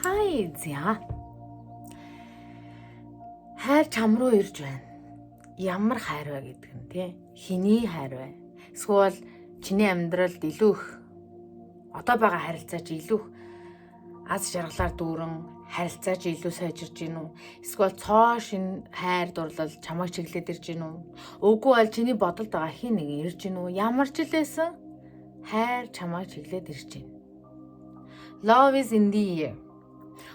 Хай зя. Хайр чам руу ирж байна. Ямар хайр вэ гэдэг нь тий? Хэний хайр вэ? Эсвэл чиний амьдралд илүү их одоо байгаа харилцаач илүү их аз жаргалаар дүүрэн харилцаач илүү сайжирж гин үү? Эсвэл цоо шин хайр дурлал чамайг чиглээд ирж гин үү? Үгүй бол чиний бодолд байгаа хин нэг ирж гин үү? Ямар ч л байсан хайр чамайг чиглээд ирж гин. Love is in the air.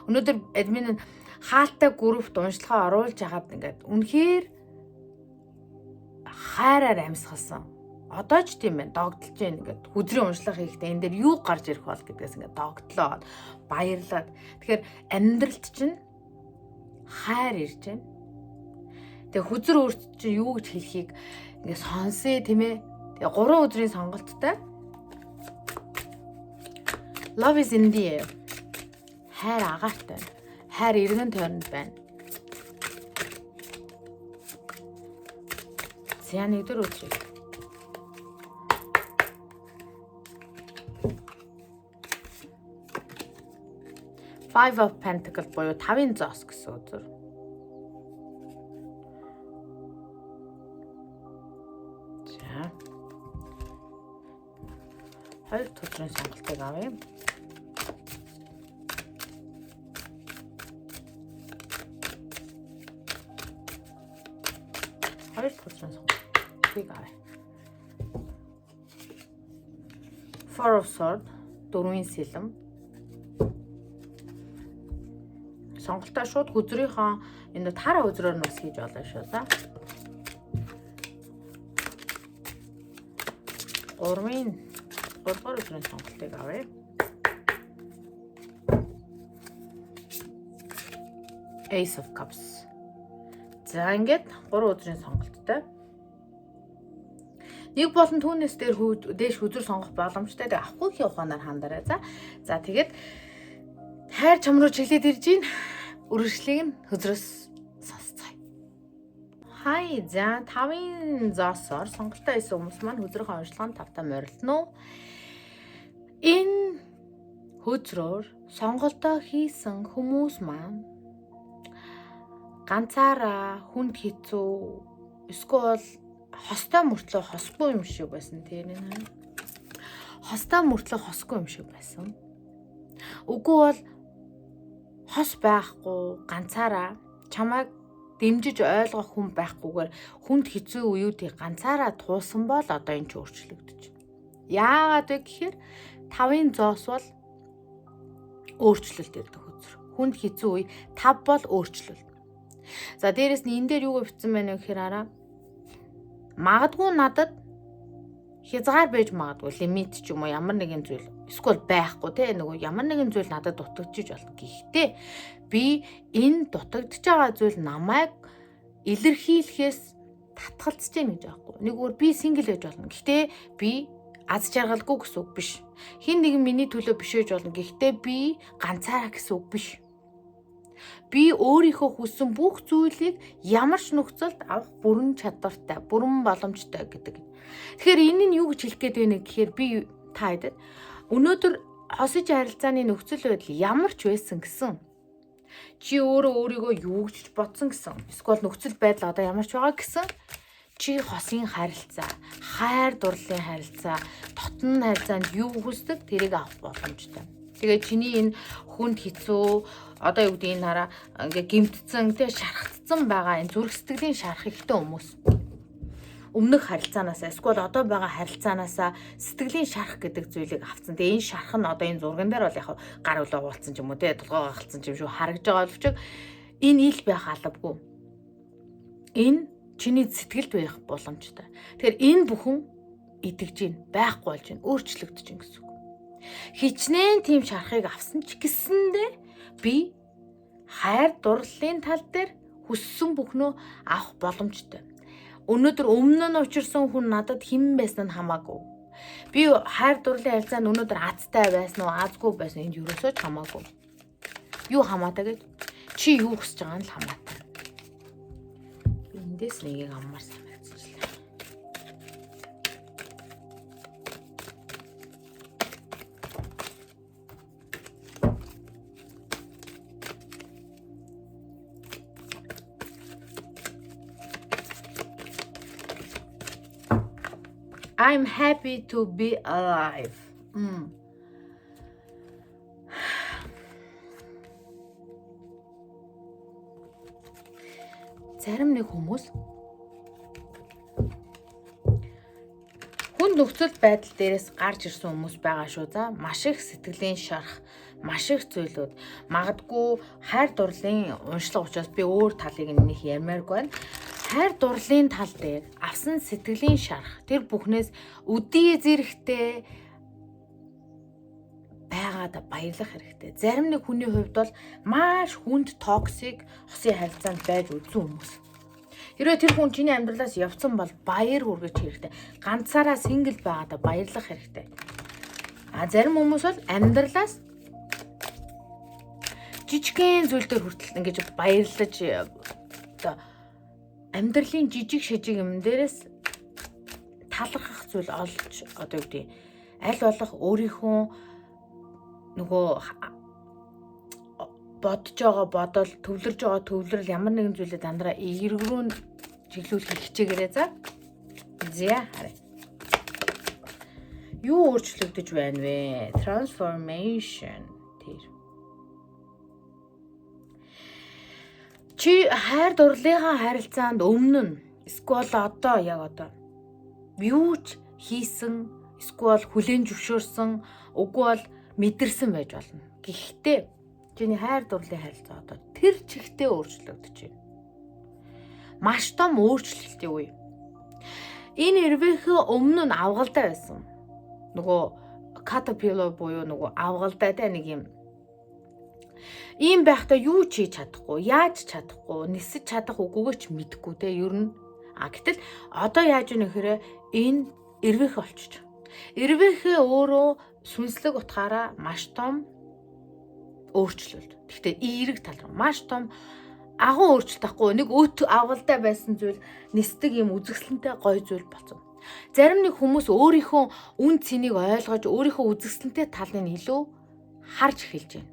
Өнөөдөр админ хаалттай группт уншлагаа оруулж хагаад ингээд үнэхээр хайраар амьсгалсан. Одоо ч тийм байна, догдолж байна ингээд хүзрийн уншлага хийхдээ энэ дээр юу гарч ирэх бол гэдгээс ингээд догтлоо баярлаад. Тэгэхээр амьдралд чинь хайр ирж байна. Тэгээ хүзэр өөрт чинь юу гэж хэлхийг ингээд сонсъё тийм ээ. Тэгээ 3 өдрийн сонголттой Love is in the air. Хайр агаартай. Хайр эргэн тойронд байна. За нэгдүгээр үзье. Five of Pentacles буюу 5-ын зоос гэсэн үзэр. За. Хоёр төдрийн сонголтыг авъя. Хоёр төдрийн сонголтыг авъя. Four of Swords, 4-ийн сэлэм. Сонголтоо шууд хүзрийнхаа энэ тара үзрээр нь үсгэж болно шүү да. 3-р өдрийн сонголтыг авъя. Ace of Cups. За ингээд 3 өдрийн сонголттой. Нэг болон түүнээс дээш хүзэр сонгох боломжтой. Тэгээ авахгүйхийн ухаанаар хандараа. За тэгээд хайр чам руу чиглээд ирж гин. Үргэлжлэлийг нь хөзрөөс сонсцгаая. Хай за 5-ын зоосоор сонголтоо хийсэн хүмүүс маань хөзрийнхөө уншлаганд тавтаа морилно. Энэ хөзрөөр сонголтоо хийсэн хүмүүс маань ганцаараа хүнд хэцүү эсвэл хостой мөртлөө хосгүй юм шиг байсан тийм ээ. Хостой мөртлөө хосгүй юм шиг байсан. Үгүй бол хос байхгүй ганцаараа чамайг дэмжиж ойлгох хүн байхгүйгээр хүнд хэцүү үеүүдийг ганцаараа туусан бол одоо энэ ч өөрчлөгдөж. Яагаад вэ гэхээр 5-ын зоос бол өөрчлөлт ирдэг хөзөр. Хүнд хэцүү үе 5 бол өөрчлөлт. За дээрэс нь энэ дээр юу бичсэн байна вэ гэхээр араа магадгүй надад хязгаар байж магадгүй лимит ч юм уу ямар нэгэн зүйл эсвэл байхгүй те нөгөө ямар нэгэн зүйл надад дутагдчих болно. Гэхдээ би энэ дутагдж байгаа зүйл намайг илэрхийлэхээс татгалзаж байна гэж аахгүй. Нэггээр би сингл байж болно. Гэхдээ би аз жаргалгүй гэсэн үг биш. Хин нэгэн миний төлөө биш байж болно. Гэхдээ би ганцаараа гэсэн үг биш. Би өөрийнхөө хүссэн бүх зүйлийг ямар ч нөхцөлд авах бүрэн чадвартай, бүрэн боломжтой гэдэг. Тэгэхээр энэ нь юу гэж хэлэх гээд байна гэхээр би та хэдэд өнөөдөр хосож харилцааны нөхцөл байдал ямар ч байсан гэсэн чи өөрийгөө юу гэж бодсон гэсэн эсвэл нөхцөл байдал одоо ямар ч байгаа гэсэн чи хосын харилцаа, хайр дурлалын харилцаа, дотн харилцаанд юу хүсдэг тэрийг авах боломжтой. Тэгээ чиний энэ хүнд хэцүү одоо юу гэдэг энэ хараа ингээ гимтцэн тэ шархагдсан байгаа энэ зүрх сэтгэлийн шарах ихтэй хүмүүс өмнөх харилцаанаасаа эсвэл одоо байгаа харилцаанаасаа сэтгэлийн шарах гэдэг зүйлийг авцсан. Тэгээ энэ шарах нь одоо энэ зурган дээр бол яг гар үлээ уулцсан ч юм уу те толгой гахалцсан ч юм шүү харагдж байгаа боловч энэ ил байх албагүй. Энэ чиний сэтгэлд байх боломжтой. Тэгэхээр энэ бүхэн идэгж гин байхгүй болж гин өөрчлөгдөж гин гэсэн үг. Хичнээн тийм шарахыг авсан ч гэсэндээ би хайр дурлалын тал дээр хүссэн бүхнөө авах боломжтой. Өнөөдөр өмнө нь учирсан хүн надад хэн байсан нь хамаагүй. Би хайр дурлалын харилцаанд өнөөдөр азтай байсан уу, азгүй байсан энд юусоо ч хамаагүй. Юу хамаатай гэж чи юу хүсэж байгаа нь л хамаатай. Эндээс нэгийг аммаар санагдчихлаа. I'm happy to be alive. Зарим нэг хүмүүс хүн нөхцөл байдал дээрээс гарч ирсэн хүмүүс байгаа шүү. За маш их сэтгэлийн шарах, маш их зүйлүүд. Магадгүй хайр дурлалын уншлага учраас би өөр талыг нэг ярмааргүй байна. Хайр дурлалын тал дээр авсан сэтгэлийн шарах, тэр бүхнээс өдий зэрэгтэй байгаадаа баярлах хэрэгтэй. Зарим нэг хүний хувьд бол маш хүнд токсик хосын харилцаанд байж үзсэн хүмүүс. Хэрвээ тэр хүн чиний амьдралаас явцсан бол баяр хүргэж хэрэгтэй. Ганцаараа сингл байгаадаа баярлах хэрэгтэй. Зарим хүмүүс бол амьдралаас жижигхэн зүйлээр хүртэл ингэж баярлаж оо амьдралын жижиг шижиг юм дээрээс талархах зүйл олж одоо юу гэдэг аль болох өөрийнхөө нөгөө бодож байгаа бодол, төвлөрж байгаа төвлөрөл ямар нэгэн зүйлээ дандаа эергрүүн чиглүүлэх хичээгээрээ за. За харъя. Юу өөрчлөгдөж байна вэ? Transformation тэр. Чи хайр дурлалынхаа харилцаанд өмнө нь эсвэл одоо яг одоо юу ч хийсэн, эсвэл хүлээн зөвшөөрсөн, үгүй бол мэдэрсэн байж болно. Гэхдээ чиний хайр дурлалын харилцаа одоо тэр чигтээ өөрчлөгдөж байна. Маш том өөрчлөлтийн үе. Энэ эрвэхээ өмнө нь авгалдаа байсан. Нөгөө caterpillar буюу нөгөө авгалдаа нэг юм. Ийм байхдаа юу ч хийж чадахгүй, яаж чадахгүй, нисэж чадах үгүйгээ ч мэдэхгүй те ер нь. Гэтэл одоо яаж вэ гэхээр энэ эрвэх болчих. Эрвэхээ өөрөө сүнслэг утгаараа маш том өөрчлөлт. Гэхдээ эерэг тал руу маш том агуу өөрчлөлт тахгүй нэг өт авгалдаа байсан зүйл нисдэг юм үзэсгэлэнтэй гой зүйл болсон. Зарим нэг хүмүүс өөрийнхөө үн цэнийг ойлгож өөрийнхөө үзэсгэлэнтэй талыг илүү харж эхэлж байна.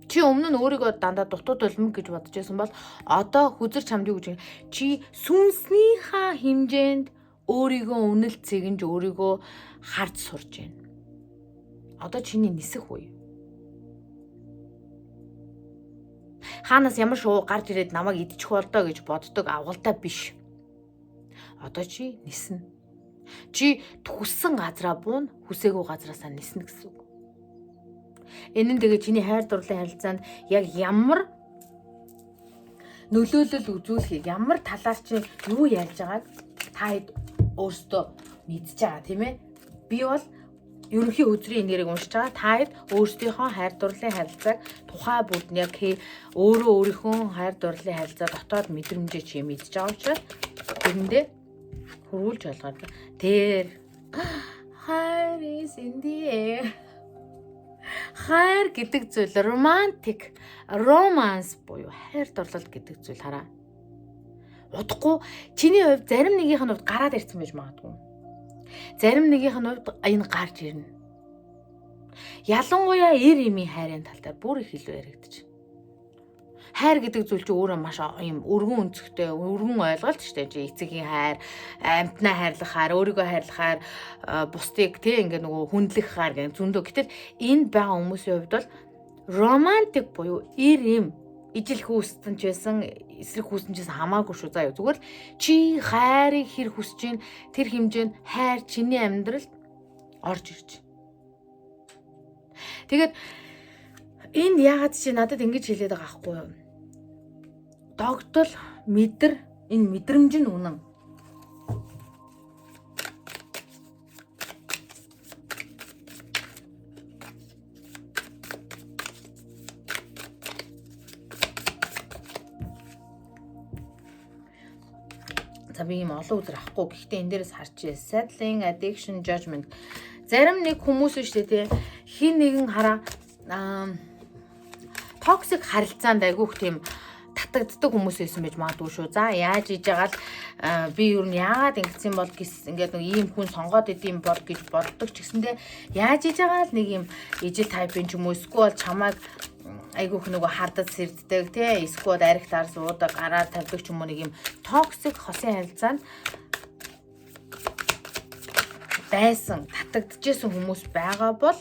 Чи өмнө нь өөрийгөө дандаа дутууд улмаг гэж бодож байсан бол одоо хүзэр чамд юу гэж чи сүнснийхаа хэмжээнд өөрийгөө үнэл цэгэнж өөрийгөө харж сурж байна. Одоо чиний нисэх үе. Хаанаас ямар шуу гарч ирээд намайг идчих болдоо гэж боддог авгалдаа биш. Одоо чи ниснэ. Чи хүссэн газраа буун, хүсээгүй газраасаа ниснэ гэсэн үг. Энэ нь тэгээ чиний хайр дурлалын харилцаанд яг ямар нөлөөлөл үзүүлэхийг, ямар талаар чи юу ярьж байгааг та хэд өөрсдөө мэдж байгаа тийм ээ. Би бол ерөнхий хөзрийн нэрийг уншиж байгаа. Та хэд өөрсдийнхөө хайр дурлалын харилцааг тухай бүгд яг өөрийнхөө хайр дурлалын харилцаа дотоод мэдрэмжээ чи мэдж байгаа учраас тэрэндээ хөрвүүлж ойлгоод тэр хайр is in the air. Хайр гэдэг зүйл романтик, romance буюу хайр дурлал гэдэг зүйл хараа. Удахгүй чиний хувьд зарим нэгийнх нь хувьд гараад ирсэн байж магадгүй. Зарим нэгийнх нь хувьд энэ гарч ирнэ. Ялангуяа эр эмийн хайрын тал дээр бүр их илүү яригдчих. Хайр гэдэг зүйл чинь өөрөө маш юм өргөн өнцгтэй, өргөн ойлголт шүү дээ. Чи эцгийн хайр, амьтнаа хайрлах хайр, өөрийгөө хайрлах хайр, бусдыг тийм ингээ нөгөө хүндлэх хайр гэх зөндөө. Гэтэл энд байгаа хүмүүсийн хувьд бол романтик буюу эр эм ижил хүүсдэн ч байсан, эсрэг хүүсдэн ч байсан хамаагүй шүү заа юу. Зүгээр л чи хайрыг хэр хүсэж чинь тэр хэмжээнд хайр чиний амьдралд орж ирж. Тэгээд энд яагаад чи надад ингэж хэлээд байгаа байхгүй юу? Догтол мэдэр энэ мэдрэмж нь үнэн. За би юм олон үзэр авахгүй. Гэхдээ энэ дээрээс харчээ. Settling, addiction, judgment. Зарим нэг хүмүүс шүү дээ тий. Хин нэгэн хараа токсик харилцаанд айгүйх тийм татагддаг хүмүүс байсан байж магадгүй шүү. За яаж хийж байгаа л би юу нь яагаад ингэсэн бол гэс ингээд нэг ийм хүн сонгоод идэм бол гэж боддог ч гэсэндээ яаж хийж байгаа л нэг юм ижил тайпын ч юм уу эсвэл чамайг айгүйх нөгөө хардад сэрддэг тий эсвэл арх таар суудаг гараар тавьдаг ч юм уу нэг юм токсик хосын харилцаанд байсан, татагдчихсэн хүмүүс байгаа бол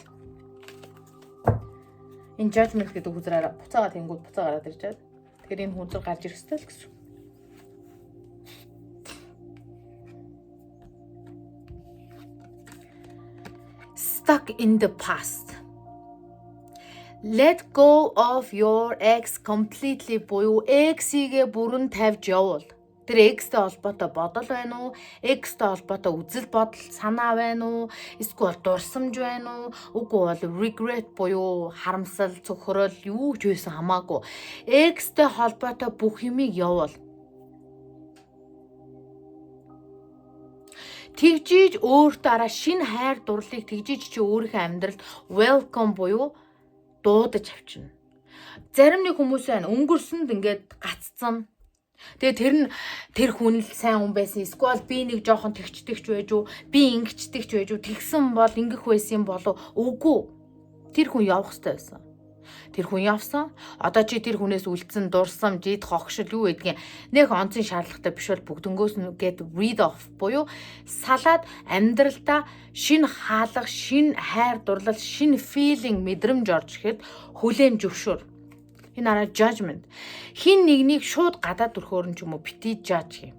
энэ judgment гэдэг хүзрээр буцаагаад тэнгууд буцаа гараад ирж байгаа. Тэгэхээр энэ хүзэр гарч ирэх ёстой л гэсэн. Stuck in the past. Let go of your ex completely буюу ex-ийг бүрэн тавьж явуул. Тэр ex-тэй холбоотой бодол байна уу? Ex-тэй холбоотой үзэл бодол санаа байна уу? Эсвэл дурсамж байна уу? Үгүй бол regret буюу харамсал, цөхрөл юу ч байсан хамаагүй. Ex-тэй холбоотой бүх юмыг явуул. Тэгжиж өөртөө шинэ хайр дурлалыг тэгжиж чи өөрийнхөө амьдралд welcome буюу дуудаж авчина. Зарим нэг хүмүүс байна өнгөрсөнд ингээд гаццсан. Тэгээ тэр хүн л сайн хүн байсан. Эсвэл би нэг жоохон тэгчдэгч байж уу, би ингэчдэгч байж уу, тэгсэн бол ингэх байсан болов. Үгүй. Тэр хүн явах хэрэгтэй байсан. Тэр хүн явсан. Одоо чи тэр хүнээс үлдсэн дурсамж, ид хогшил юу гэдгийг нэг онцын шаардлагатай биш бол бүгднгөөс нь get rid of буюу салаад амьдралдаа шинэ хаалга, шинэ хайр дурлал, шинэ feeling мэдрэмж орж ирэхэд хүлээн зөвшөөр. Энэ араа judgment. Хин нэгнийг шууд гадаад өрхөөр нь ч юм уу бити judge юм.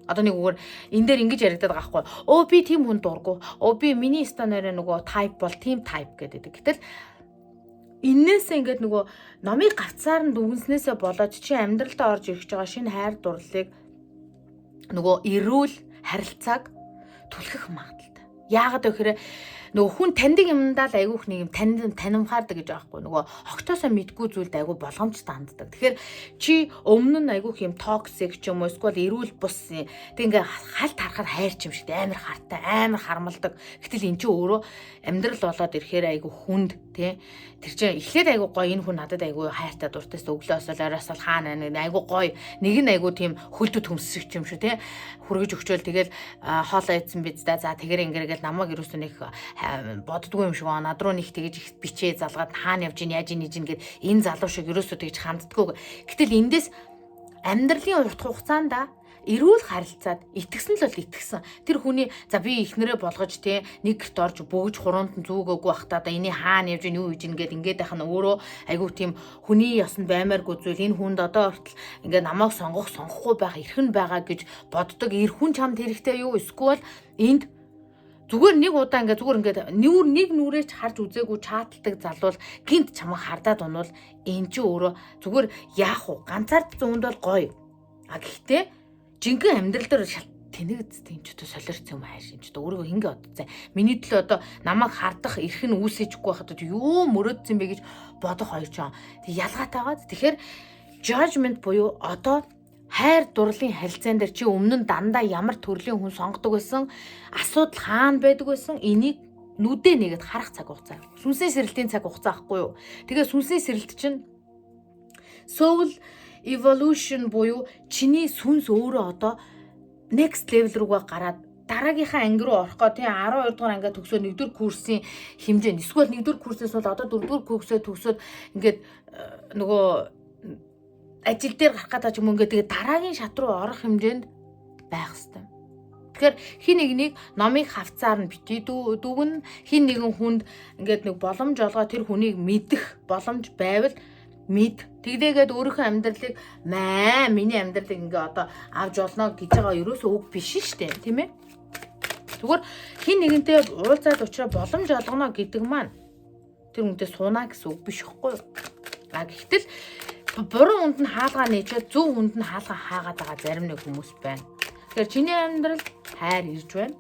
Одоо нэг үгээр энэ дээр ингэж яригдаад байгаа байхгүй. Оо би тийм хүн дургу. Оо би миний станаараа нөгөө type бол тийм type гэдэг. Гэтэл иннээсээ ингээд нөгөө номыг гарцаар нь дүгнснээсээ болоод чи амьдралдаа орж ирж байгаа шинэ хайр дурлалыг нөгөө эрүүл харилцааг түлхэх магадaltaй. Яагаад гэхээр нөгөө хүн таньдаг юмдаа л айгүйх нэг юм танимхаардаг гэж байгаа хгүй. Нөгөө огтоосоо мэдгүй зүйлд айгүй болгоомжтой ханддаг. Тэгэхээр чи өмнө нь айгүйх юм токсик ч юм уу эсвэл эрүүл бус тэг ингээ халт харахад хайрч юм шиг амар хартай, амар хармалдаг. Гэтэл эн чи өөрөө амьдрал болоод ирэхээр айгүй хүнд тий. Тэр чинь эхлээд айгүй гоё энэ хүн надад айгүй хайртай дуртайс өглөөс л оройс л хаана айгүй гоё нэг нь айгүй тийм хөлдөд хөмсөж юм шиг тий. Хүргэж өгчөөл тэгэл хоолоо идсэн биз дээ. За тэгэр ингэргээл намайг юусэн нэг боддгүй юм шиг аа над руу нэг тэгэж их бичээ залгаад хаана явж ийн яаж ийн гэд энэ залуу шиг юусоо тэгж ханддаггүй. Гэтэл эндээс амьдралын урт хугацаанд эрүүл харилцаад итгэсэн л бол итгэсэн. Тэр хүний за би ихнэрээ болгож тий нэг гэрт орж бөгж хуруунд нь зүгөөгүй бахтаа да эний хаана явж ийн юу хийж ийн гэд ингээд байх нь өөрөө айгүй тийм хүний ёсонд баймааргүй зүйл энэ хүнд одоо хүртэл ингээд намайг сонгохгүй байх эрхэн байгаа гэж боддог. Эр хүн чамд хэрэгтэй юу? Эсвэл энд зүгээр нэг удаа ингээд нэг нүрээ ч харж үзээгүй чааталдаг залуул гинт чамайг хардаад унвал энэ ч өөрөө зүгээр яах вэ? Ганцаард зүүнд бол гоё. А гэхдээ жинхэнэ амьдрал дээр тэнэгдсэн юм ч одоо солирцсон юм хайш юм ч одоо өөрийгөө хингээ бодцоо. Миний төлөө одоо намайг хардах эрх нь үүсэжгүй байхад юу мөрөөдсөн бэ гэж бодох хоёр ч юм. Тэг ялгаатайгаад тэгэхээр judgment буюу одоо хайр дурлалын харилцаан дээр чи өмнө нь дандаа ямар төрлийн хүн сонгодог байсан, асуудал хаана байдаг байсан, энийг нүдээ нэгэд харах цаг хугацаа. Сүнсний сэрэлтийн цаг хугацаа ахгүй юу? Тэгээ сүнсний сэрэлт чинь soul evolution буюу чиний сүнс өөрөө одоо next level руугаа гараад дараагийнхаа анги руу орох гоо тий 12 дугаар ангиа төгсөөд 1-р курсын хэмжээнд эсвэл 1-р курсээс бол одоо 4-р курсээ төгсөөд ингээд нөгөө ажил дээр гарах гэдэг юм ингээд тэгээ дараагийн шат руу орох хэмжээнд байх хэвээр. Тэгэхээр хин нэгнийг номыг хавцаар нь бити дүгэн хин нэгэн хүнд ингээд нэг боломж олгоо тэр хүнийг мэдэх боломж байвал мэд. Тэглээгээд өөрийнхөө амьдралыг миний амьдралыг ингээ одоо авч олно гэж байгаа ерөөсөө үг биш шүү дээ, тийм ээ. Зүгээр хин нэгэнтэй уулзаад уучраа боломж олгоно гэдэг маань тэр хүнтэй сууна гэсэн үг биш хэвгүй юу? А гэхдээ буруу хүнд нь хаалгаа нээчээд зөв хүнд нь хаалгаа хаагаад байгаа зарим нэг хүмүүс байна. Тэгэхээр чиний амьдралд хайр ирж байна.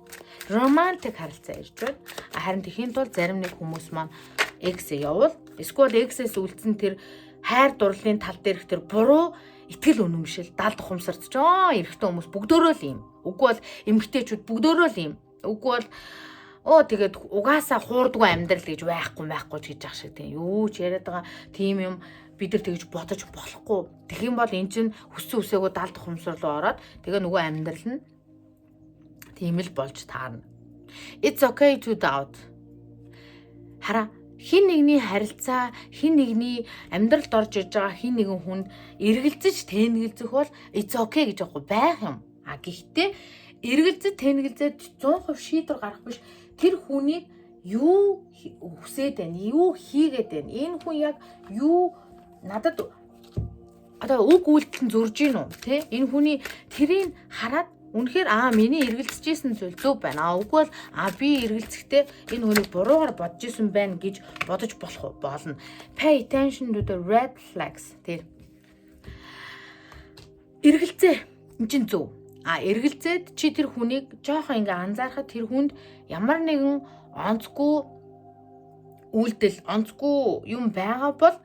Романтик харилцаа ирж байна. Харин тэхийн тулд зарим нэг хүмүүс маань эксээ явуул. Эсвэл эксээс үлдсэн тэр хайр дурлалын тал дээрх тэр буруу итгэл үнэмшил далд ухамсарч эрэгтэй хүмүүс бүгдөө л юм. Үгүй бол эмэгтэйчүүд бүгдөө л юм. Үгүй бол тэгээд угаасаа хуурдгүй амьдрал гэж байхгүй ч гэж ах шиг тийм. Юу ч яриад байгаа тийм юм бид нар тэгж бодож болохгүй. Тэгэх юм бол эн чинь хүссэн үсээгөө далд ухамсар руу ороод тэгээ нөгөө амьдрал нь тийм л болж таарна. It's okay to doubt. Хараа хин нэгний харилцаа, хин нэгний амьдралд орж иж байгаа хин нэгэн хүнд эргэлзэж тэнэгэлзэх бол it's okay гэж аахгүй байх юм. А гэхдээ эргэлзэж тэнэгэлзээд 100% шийдвэр гарах биш тэр хүнийг юу хүсээд байна, юу хийгээд байна. Энэ хүн яг юу надад одоо үг үйлдэл нь зурж гин үү, тэ? Энэ хүний тэрийг хараад үнэхээр миний эргэлзэжсэн зүйл зөв байна. Үгүй бол би эргэлзэхдээ энэ хүнийг буруугаар бодож исэн байна гэж бодож болно. Pay attention to the red flags. Тэр эргэлзээ энэ чинь зөв. Эргэлзээд чи тэр хүнийг жоохон ингээ анзаарахад тэр хүнд ямар нэгэн онцгүй үйлдэл, онцгүй юм байгаа бол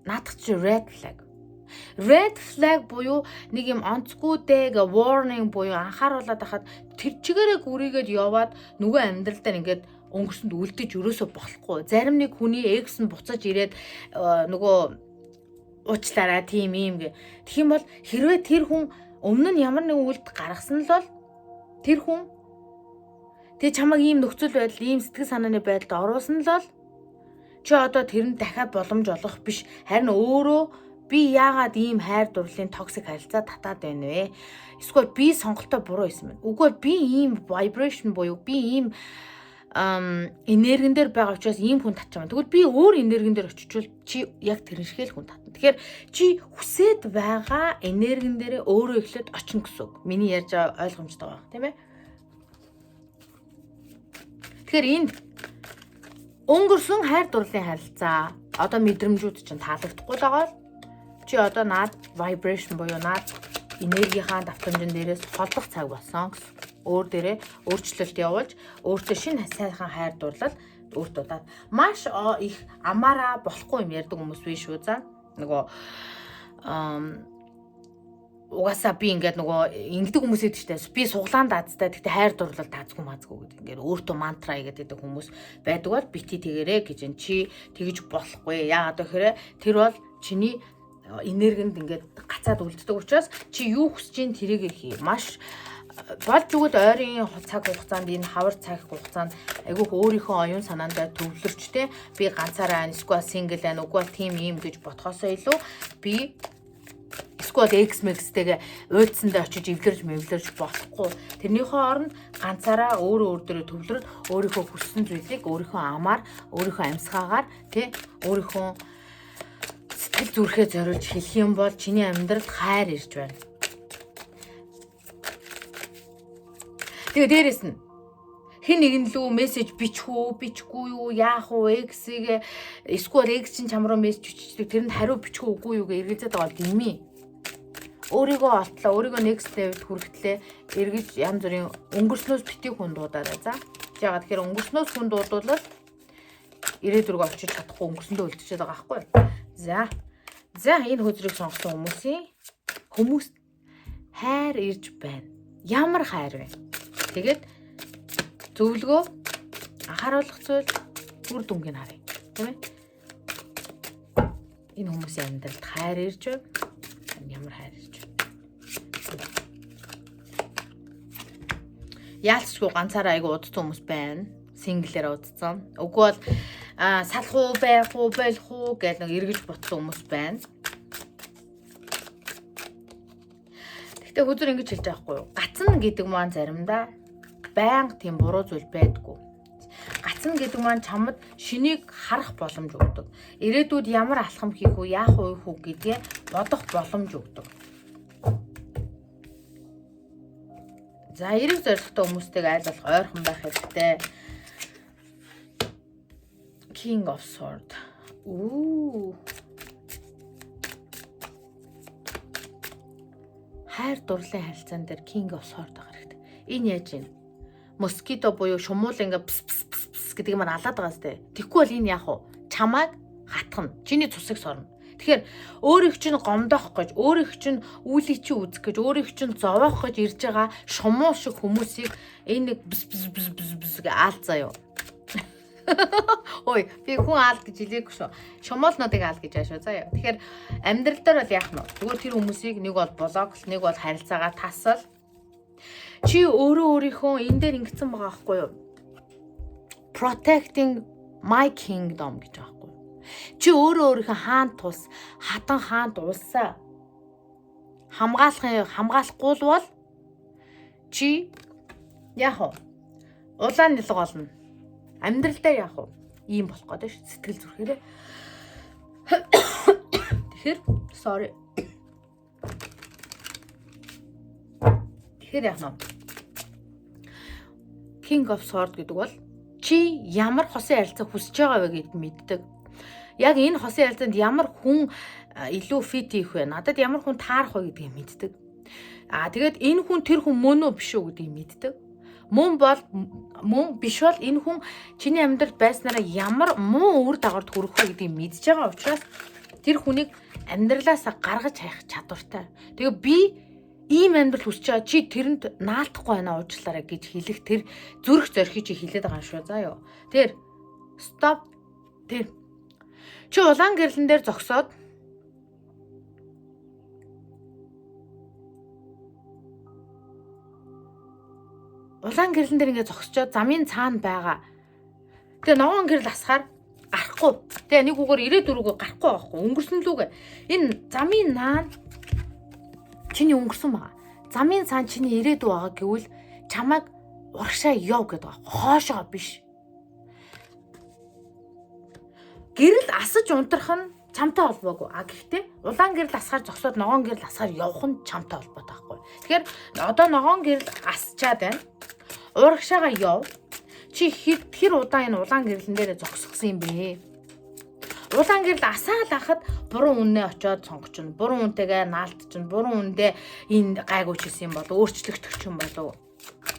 наадах чи red flag. Red flag буюу нэг юм онцгүй дэг warning буюу анхааруулаад хахад тэр чигээрээ гүрийгээд яваад нөгөө амьдралдаа ингээд өнгөрсөнд үлдэж өрөөсөө болохгүй. Зарим нэг хүний экс нь буцаж ирээд нөгөө уучлаарай тийм юм гэ. Тэгэх юм бол хэрвээ тэр хүн өмнө нь ямар нэгэн үлд гаргасан л бол тэр хүн тэг чамайг ийм нөхцөл байдал, ийм сэтгэл санааны байдалд оруулсан л бол чи одоо тэрэнд дахиад боломж олгох биш. Харин өөрөө би яагаад ийм хайр дурлалын токсик харилцаа татаад байна вэ? Эсвэл би сонголтоо буруу хийсэн байна. Үгүй би ийм vibration буюу би ийм энергин дээр байгаа учраас ийм хүн татчих юм. Тэгвэл би өөр энергин дээр очичвол чи яг тэр шиг л хүн татна. Тэгэхээр чи хүсээд байгаа энергин дээр өөрөө эхлээд очно гэсэн үг. Миний ярьж байгаа ойлгомжтой байна, тийм ээ? Тэгэхээр энд өнгөрсөн хайр дурлалын харилцаа одоо мэдрэмжүүд чинь таалагдахгүй л байгаа. Чи одоо наад vibration буюу наад энергийнхаа давтамжин дээрээс холдох цаг болсон гэсэн. Өөр дээрээ өөрчлөлт явуулж өөртөө шинэ сайхан хайр дурлал өөртөө даад маш их амаараа болохгүй юм ярьдаг хүмүүс биш үү за. Нөгөө угаасаа би ингээд нөгөө ингэдэг хүмүүс эд штэ. Би суглаан даацтай гэхдээ хайр дурлал даацгүй маацгүй гэдэг. Ингээд өөртөө мантра гэдэг хүмүүс байдаг бол бити тэгэрэ гэж эн чи тэгж болохгүй. Яагаад гэхээр тэр бол чиний энергинд ингээд гацаад үлддэг учраас чи юу хүсэж ин тэрийг хий. Маш болж өгөл ойрын цаг хугацаанд энэ хавар цаг хугацаанд айгүйх өөрийнхөө оюун санаандаа төвлөрчтэй би ганцаараа эсвэл сингл байна үгүй тийм юм гэж бодхосоо илүү би эсвэл X-мэкстэйгээ уйдсандаа очиж эвлэрж болохгүй. Тэрнийхөө оронд ганцаараа өөр дээрээ төвлөрөд өөрийнхөө хүссэн зүйлийг өөрийнхөө амаар, өөрийнхөө амьсгаагаар тий өөрийнхөө сэтгэл зүрхээ зориулж хэлэх юм бол чиний амьдралд хайр ирж байна. Тэгээ дээрэс нь хэн нэгэн лүү мессеж бичихгүй юу, яах вэ, X-ийг эсвэл X чинь чам руу мессеж бичдэг, тэрэнд хариу бичих үгүй юу гэж эргэлзээд байгаа димээ. Өөрийгөө олтлоо, өөрийгөө next level хүрэхтлээ эргэж янз бүрийн өнгөрснөөс битгий хүн дуудаарай за. Яагаад тэгэхээр өнгөрснөөс хүн дуудвал ирээдүргөө очиж чадахгүй өнгөрсөндөө үлдчихэж байгаа байхгүй юу? За энэ хөзрийг сонгосон хүмүүс хайр ирж байна. Ямар хайр вэ? Тэгээд зөвлөгөө анхааруулах зүйл үр дүнгийг харъя. Тийм ээ? Энэ хүмүүсийн амьдралд хайр ирж байна. Ямар хайр ирж байна? Яалцгүй ганцаараа айгу удсан хүмүүс байна. Синглээр удсан. Үгүй бол салах уу, байх уу, болох уу гэж нэг эргэж ботсон хүмүүс байна. Гэхдээ хөдөр ингэж хэлж байгаа байхгүй юу? Гацна гэдэг маань заримдаа байнга тийм буруу зүйл байдгүй. Гацна гэдэг маань чамд шинийг харах боломж өгдөг. Ирээдүйд ямар алхам хийх үү, яах вэ гэдгээ бодох боломж өгдөг. За эрэг зоригтой хүмүүстэйг айл болох ойрхон байх хэрэгтэй. King of Sword. Хайр дурлалын харилцаан дээр King of Sword байгаа хэрэгтэй. Энэ яаж юм? Москито буюу шумуул ингээ пс гэдэг маань алаад байгаа сте. Тэгхгүй бол энэ яах вэ? Чамайг хатгана. Чиний цусыг сорно. Тэгэхээр өөрийг чинь гомдоох гэж, өөрийг чинь үүлийг чи үзэх гэж, өөрийг чинь зовоох гэж ирж байгаа шумуу шиг хүмүүсийг энэ нэг бс гэ аал заяа. Ой, би хүн аал гэж хэлээгүй шүү. Шумуулнуудыг аал гэж аашаа заяа. Тэгэхээр амьдрал дээр бол яах нь вэ? Зүгээр тэр хүмүүсийг нэг бол блок, нэг бол харилцаагаа тасал. Чи өөрийнхөө энэ дээр ингэсэн байгаа байхгүй юу? Protecting my kingdom гэж байгаа байхгүй юу? Чи өөрийнхөө хаан тус, хатан хаанд улсаа хамгаалахгүй бол чи яах вэ? Улаан нэлэг олно. Амьдрал дээр яах вэ? Ийм болох гэдэг ш. Сэтгэл зүрхээрээ. Тэгэхээр sorry. Тэгэхээр яах нь? King of Sword гэдэг бол чи ямар хосын харилцаа хүсэж байгаа вэ гэдгийг мэддэг. Яг энэ хосын харилцаанд ямар хүн илүү фит хийх вэ? Надад ямар хүн таарах вэ гэдгийг мэддэг. Тэгээд энэ хүн тэр хүн мөн үү биш үү гэдгийг мэддэг. Мөн бол мөн биш бол энэ хүн чиний амьдралд байснараа ямар муу үр дагаварт хүрэх вэ гэдгийг мэдж байгаа учраас тэр хүнийг амьдралаасаа гаргаж хайх чадвартай. Тэгээ би ийм амьдрал хүсэж байгаа чи тэрэнд наалтахгүй байна уучлаарай гэж хэлэх тэр зүрх зорхийг чи хэлээд байгаа юм шүү. За ёо. Тэр stop. Тэр чи улаан гэрлэн дээр зогсоод улаан гэрлэн дээр ингээд зогсчоод замын цаана байгаа. Тэгээ ногоон гэрэл асахаар гарахгүй. Тэгээ нэг үгээр ирээд дөрөвгөө гарахгүй байхгүй. Өнгөрсөн лүүгээ. Энэ замын наан чиний өнгөрсөн байгаа. Замын цаан чиний ирээдүй байгаа гэвэл чамайг урагшаа яв гэдэг байгаа. Хоошоо биш. Гэрэл асаж унтрах нь чамтай холбоогүй. Гэхдээ улаан гэрэл асахаар зогсоод ногоон гэрэл асахаар явах нь чамтай холбоотой байхгүй. Тэгэхээр одоо ногоон гэрэл асчаад байна. Урагшаага яв. Чи хэр удаан энэ улаан гэрлэн дээр зогсгосон юм бэ? Улаан гэрэл асаал ахад буруу үннээ очиод сонгочихно. Буруу үнтэйгээ наалтчихно. Буруу үндэ энэ гайгүй хийсэн юм бол өөрчлөгдөх юм болов.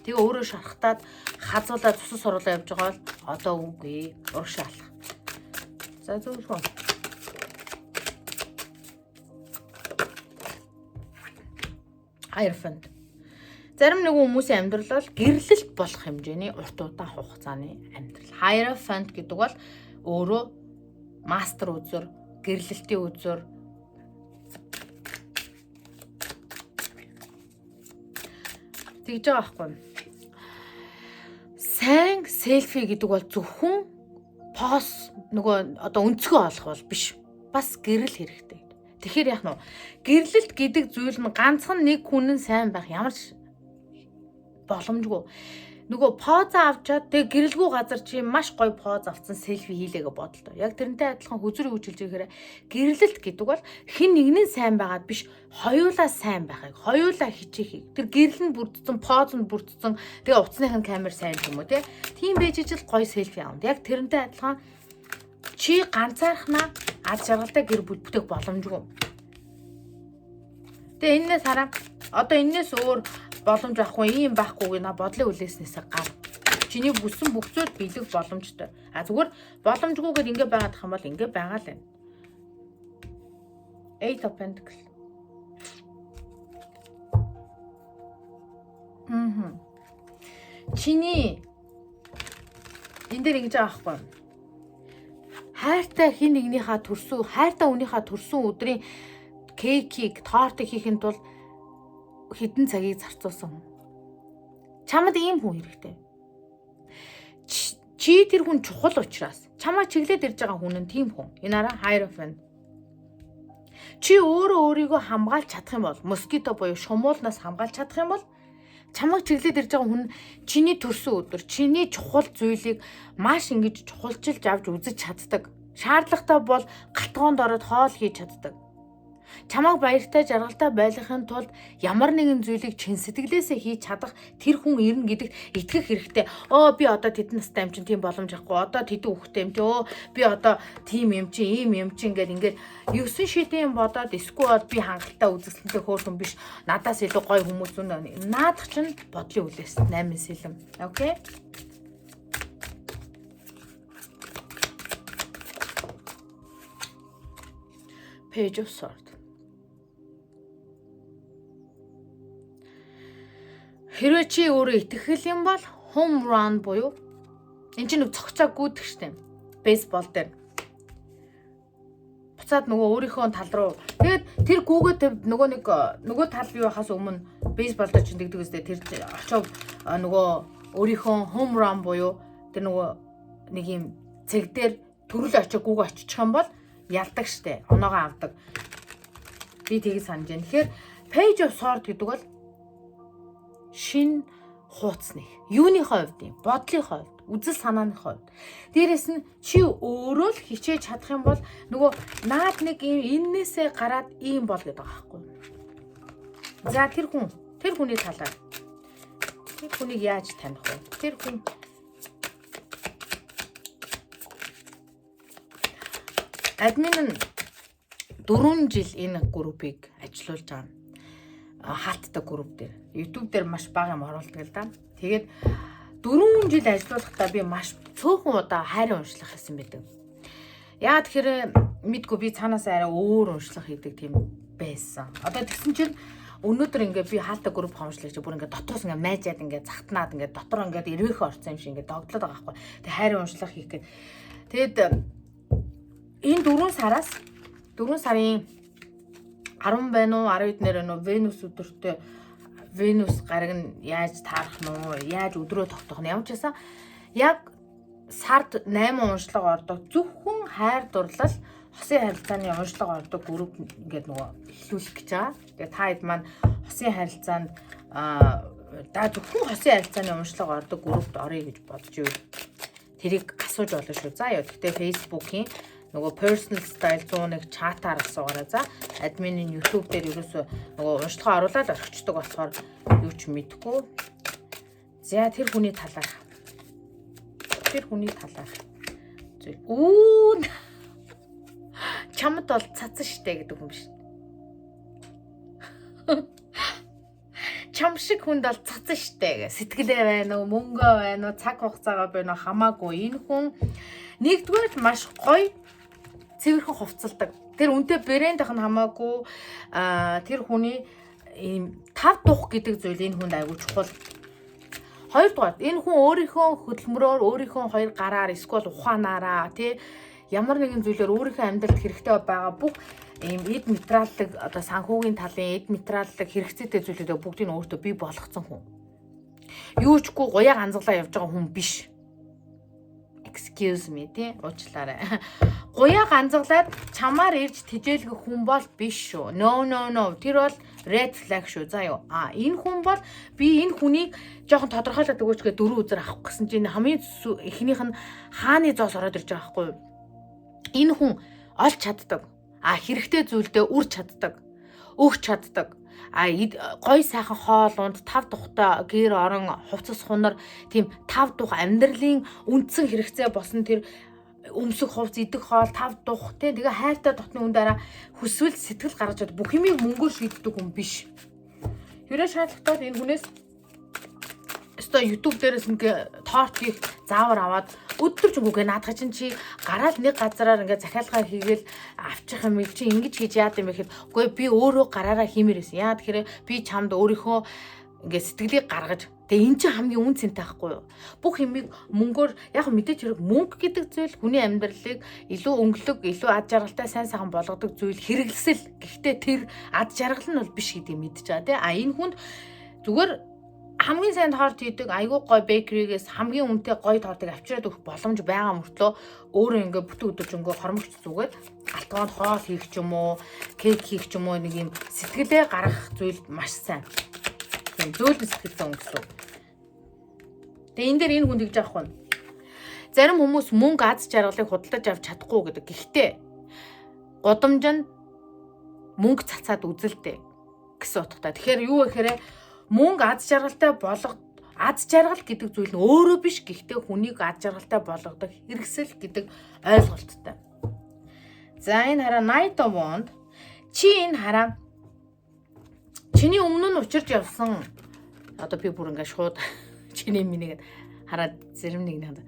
Тэгээ өөрөө шархтаад хазуулаад цус оруулаа явж байгаа бол одоо үгүй. Урагшаа алах. За зөвхөн. Хайрфанд. Зарим нэг хүмүүсийн амьдрал бол гэрлэлт болох хэмжээний урт удаан хугацааны амьдрал. Hierophant гэдэг бол өөрөө мастер үзүр, гэрлэлтийн үзүр. Тэгж байгаа байхгүй. Сайн селфи гэдэг бол зөвхөн пост нөгөө одоо өнцгөө олох бол биш. Бас гэрэл хэрэгтэй. Тэгэхээр яах нь вэ? Гэрлэлт гэдэг зүйл нь ганцхан нэг хүн нь сайн байх ямар боломжгүй. Нөгөө поз авчаад тэг гэрэлгүй газар чи маш гоё поз авсан селфи хийлээгээ бодлоо. Яг тэрнтэй адилхан хүзүр хөвжүүлж ирэхээр гэрлэлт гэдэг бол хэн нэгний сайн байгаад биш хоёулаа сайн байхыг, хоёулаа хичээхийг. Тэр гэрэл нь бүрдсэн, поз нь бүрдсэн, тэгээ утасныхын камер сайн юм уу те. Тийм байж ижил гоё селфи авна. Яг тэрнтэй адилхан чи ганцаархнаа аз жаргалтай гэр бүл бүтээх боломжгүй. Тэгээ энэс хараа одоо энэс өөр боломж авахгүй юм байхгүй на бодлын үлээснээсээ гар. Чиний бүсэн бүх зүйл биелэх боломжтой. Зүгээр боломжгүйгээр ингэ байгаад их юм бол ингэ байгаа л байна. 8 of Pentacles. Чиний энэ дээр ингэж байгаа байхгүй. Хайртай хин нэгнийхээ төрсөн, хайртай үнийхээ төрсөн өдрийн кейкийг, тортыг хийхэд бол хэдэн цагийг зарцуулсан. Чамд ийм хүн хэрэгтэй. Чи тэр хүн чухал учраас чамаа чиглээд ирж байгаа хүн нь тийм хүн. Энэ араа Hierophant. Чи өөрийгөө хамгаалж чадах юм бол, москито буюу шумуулнаас хамгаалж чадах юм бол чамайг чиглээд ирж байгаа хүн чиний төрсөн өдөр, чиний чухал зүйлийг маш ингэж чухалчилж авч үзэж чаддаг. Шаардлагатай бол галтгоонд ороод хоол хийж чаддаг. Чамайг баяртай жаргалтай байлгахын тулд ямар нэгэн зүйлийг чин сэтгэлээсээ хийж чадах тэр хүн ирнэ гэдэгт итгэх хэрэгтэй. Би одоо тэдэн настай юм чинь тийм боломж авахгүй. Одоо тэдэн хүүхдтэй юм чи. Би одоо тийм юм чи, ийм юм чи ингээд 9 шидийн бодоод эсвэл би хангалттай үзэсгэлэнтэй хөөрхөн биш. Надаас илүү гоё хүмүүс үнэ. Наадах чинь бодлын үлээс 8 сэлэм. Окей? Page of Swords. Хэрвээ чи өөрөө итгэх юм бол home run буюу энэ чинь нэг цогцоо гүйдэх штеп. Бейсбол дээр. Буцаад нөгөө өөрийнхөө тал руу. Тэгээд тэр гүүгээд нөгөө тал бий байхаас өмнө бейсбол дээр чинь дэгдэг үстэй тэр очоод нөгөө өөрийнхөө home run буюу тэр нөгөө нэг юм цэг дээр төрөл очоо гүүгээ очичих юм бол ялдаг штеп. Оноогоо авдаг. Би тийг санаж байна. Тэгэхээр Page of Swords гэдэг бол шин хууцны. Юуны хувьд юм? Бодлын хувьд, үзэл санааны хувьд. Дээрээс нь чи өөрөө л хичээж чадах юм бол нөгөө наад нэг эннээсээ гараад ийм бол гэдэг байгаа байхгүй. За тэр хүний талаар тэр хүнийг яаж таних вэ? Тэр хүн админ нь 4 жил энэ группийг ажилуулж байгаа. Хаалттай групп дээр. YouTube дээр маш бага юм оруулдаг л да. Тэгээд 4 жил ажиллуулахдаа би маш цөөхөн удаа хайрын уншлах хийсэн байдаг. Яа тэгэхээр мэдгүй би цаанаас арай өөр уншлах хийдэг тийм байсан. Одоо тэгсэн чинь өнөөдөр ингээ би хаалттай групп хомжлогч бүр ингээ дотроос ингээ майжаад ингээ захтнаад ингээ дотор ингээ эрвэхэ орсон юм шиг ингээ догдлоод байгаа байхгүй. Тэг хайрын уншлах хийх гээд. Тэгэд энэ 4 сарын 10 байна уу 10-д нэр нөө Венус өдөртөө Венус гараг нь яаж таарах нь уу яаж өдрөө тогтоох нь ямар ч байсан яг сард 8 уншлага ордог зөвхөн хайр дурлал хосын харилцааны уншлага ордог групп ингээд нөгөө эхлүүлэх гэж байгаа. Тэгээ та хэд маань хосын харилцаанд зөвхөн хосын харилцааны уншлага ордог группт орё гэж бодож юу. Тэрийг асууж болно шүү. За яа гэхдээ Facebook-ийн нөгөө personal style 101 чатаар асуугаараа за админийн YouTube дээр ерөөсөө нөгөө уншлагаа оруулаад орхичдаг болохоор юу ч мэдэхгүй. За тэр хүний талаар чамд бол цацсан штэ гэдэг юм биш. Чам шиг хүнд бол цацсан штэ гэ. Сэтгэлээ байна уу, мөнгөө байна уу, цаг хугацаагаа байна уу хамаагүй. Энэ хүн нэгдүгээр маш гоё цэвэрхэн хувцалдаг. Тэр үнтэй брэндийнх нь хамаагүй тэр хүний ийм тав дух гэдэг зүйл энэ хүнд аягүй чухал. Хоёрдугаар энэ хүн өөрийнхөө хөдөлмөрөөр өөрийнхөө хоёр гараар эсвэл ухаанаараа тий ямар нэгэн зүйлээр өөрийнхөө амьдралд хэрэгтэй байгаа бүх ийм эд материаллык одоо санхүүгийн талын эд материаллык хэрэгцээтэй зүйлүүдээ бүгдийг өөртөө бий болгоцсон хүн. Юу чгүй гоёа ганцглаа явж байгаа хүн биш. Excuse me тий уучлаарай. Гоёа ганцглаад чамаар ирж тижээлгэх хүн бол биш шүү. No. Тэр бол red flag шүү. За юу. Энэ хүн бол би энэ хүнийг жоохон тодорхойлоод өгөөч гэж 4 үзэр авах гэсэн чинь хамгийн эхнийх нь хааны зоос ороод ирж байгаа байхгүй юу? Энэ хүн олж чаддаг. Хэрэгтэй зүйлдээ үрж чаддаг. Өгч чаддаг. Гой сайхан хоол унд 5 тухтай гэр орон хувцас хунар тийм 5 дух амьдралын үндсэн хэрэгцээ босон тэр өмсөх хувц идэх хоол 5 дух тэгээ хайртай дотны хүн дараа хүсвэл сэтгэл гаргаж чад бүх юмыг мөнгөөр шийддэг хүн биш. Хэрэг шаардлагатад энэ хүнээс өстой YouTube дээрээс ингээ торт хийх заавар аваад өдөр ч үгүй наадах чинь чи гараад нэг газараар ингээ захиалгаа хийгээл авчих юм чи ингэж хийж яад юм гэхэд үгүй би өөрөө гараараа хиймээр байсан. Яа тэгэхээр би чамд өөрийнхөө ингээ сэтгэлийг гаргаж тэгээ эн чинь хамгийн үн цэнтэй байхгүй юу? Бүх юмыг мөнгөөр яг мэдээж хэрэг мөнгө гэдэг зүйл хүний амьдралыг илүү өнгөлөг, илүү ад жаргалтай сайн сайхан болгодог зүйл хэрэгэлсэл. Гэхдээ тэр ад жаргал нь бол биш гэдгийг мэдчихэж байгаа тий. Энэ хүнд зүгээр хамгийн сайн торт хийдэг айгүй гой бейкеригээс хамгийн үнэтэй гой тортыг авчираад өгөх боломж байгаа мөртлөө өөрөө ингээ бүтэн өдөржингөө хормогч зүгээд алтгоонд хоол хийх ч юм уу, кейк хийх ч юм уу нэг юм сэтгэлээ гаргах зүйл маш сайн. Тийм зөөлөн сэтгэлтэй өнгөсөн. Тэгээ энэ дээр энэ хүнд гэж аахгүй. Зарим хүмүүс мөнгө аз жаргалыг худалдаж авч чадахгүй гэдэг. Гэхдээ годамжинд мөнгө цацаад үзэлтэй гэсэн утгатай. Тэгэхээр юу гэхээр мөнгө аз жаргал гэдэг зүйл нь өөрөө биш гэхдээ хүнийг аз жаргалтай болгодог хэрэгсэл гэдэг ойлголттой. За энэ хараа Night of Wand чи энэ хараа чиний өмнө нь учирч явсан одоо би бүр ингээ шууд чиний минийгээд хараад зарим нэг надад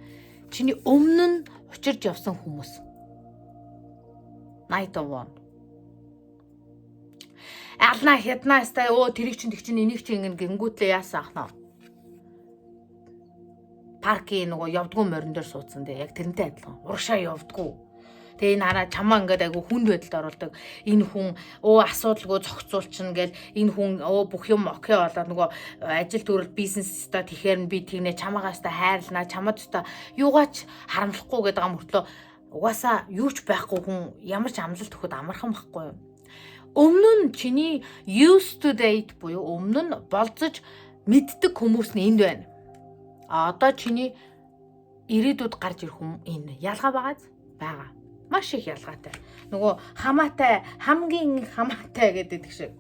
чиний өмнө нь учирч явсан хүмүүс Night of Wand ална хятна стай тэрийг чинь тэг чинь энийг чинь гингүүтлээ яасан ахнаа. Паркийн нөгөө явдггүй морин дээр суудсан дээ. Яг тэрнтэй адилхан. Урагшаа явдггүй. Тэгээ энэ хараа чамаа ингээд айгу хүнд байдалд оруулдаг. Энэ хүн асуудалгүй зохицуулчин гэл энэ хүн бүх юм окей болоод нөгөө ажил төрөл бизнес өстой тэгэхээр би тэгнэ чамаагаас та хайрлнаа чамд өстой юугаач харамлахгүй гэдэг ам мөртлөө угаасаа юу ч байхгүй хүн ямар ч амлалт өгөхөд амархан байхгүй юу? Өмнө нь чиний used to date буюу өмнө нь болцож мэддэг хүмүүс нь энд байна. Одоо чиний ирээдүйд гарч ирэх хүн энэ. Ялгаа байгааз? Бага. Маш их ялгаатай. Нөгөө хамаатай, хамгийн хамаатай гэдэг шиг.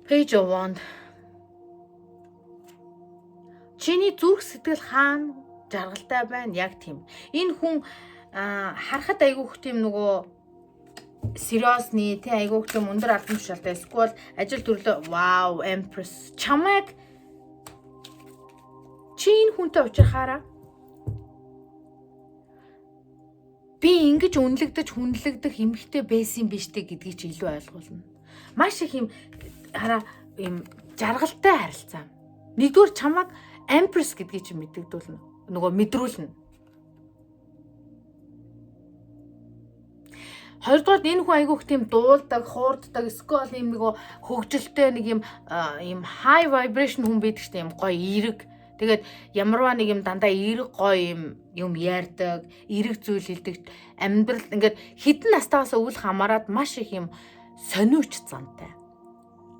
Page of Wands. Чиний зүрх сэтгэл хаана жаргалтай байна? Яг тийм. Энэ хүн харахад айгүйх тийм нөгөө сериосны тий айгүйх тийм өндөр албан тушаалтай эсвэл ажил төрлөө вау Empress чамайг чи энэ хүнтэй уулзахаараа би ингэж үнэлэгдэж хүнлэгдэх эмхтэй байсан биш дээ гэдгийг чи илүү ойлгуулна. Маш их юм хараа юм жаргалтай харилцаа. Нэгдүгээр чамайг Empress гэдгийг чи мэддэгдүүлнэ. Нөгөө мэдрүүлнэ. Хоёрдугаар энэ хүн айгүйх тийм дуулдаг, хуурддаг, эсвэл юм нөгөө хөгжилтэй нэг юм high vibration хүн байдаг шүү дээ. Юм гоё эерэг. Тэгээд ямарваа нэг юм дандаа эерэг гоё юм ярьдаг, эерэг зүйл хэлдэг. Амьдрал ингээд хідэн настайгаас үл хамааран маш их юм сониуч зантай.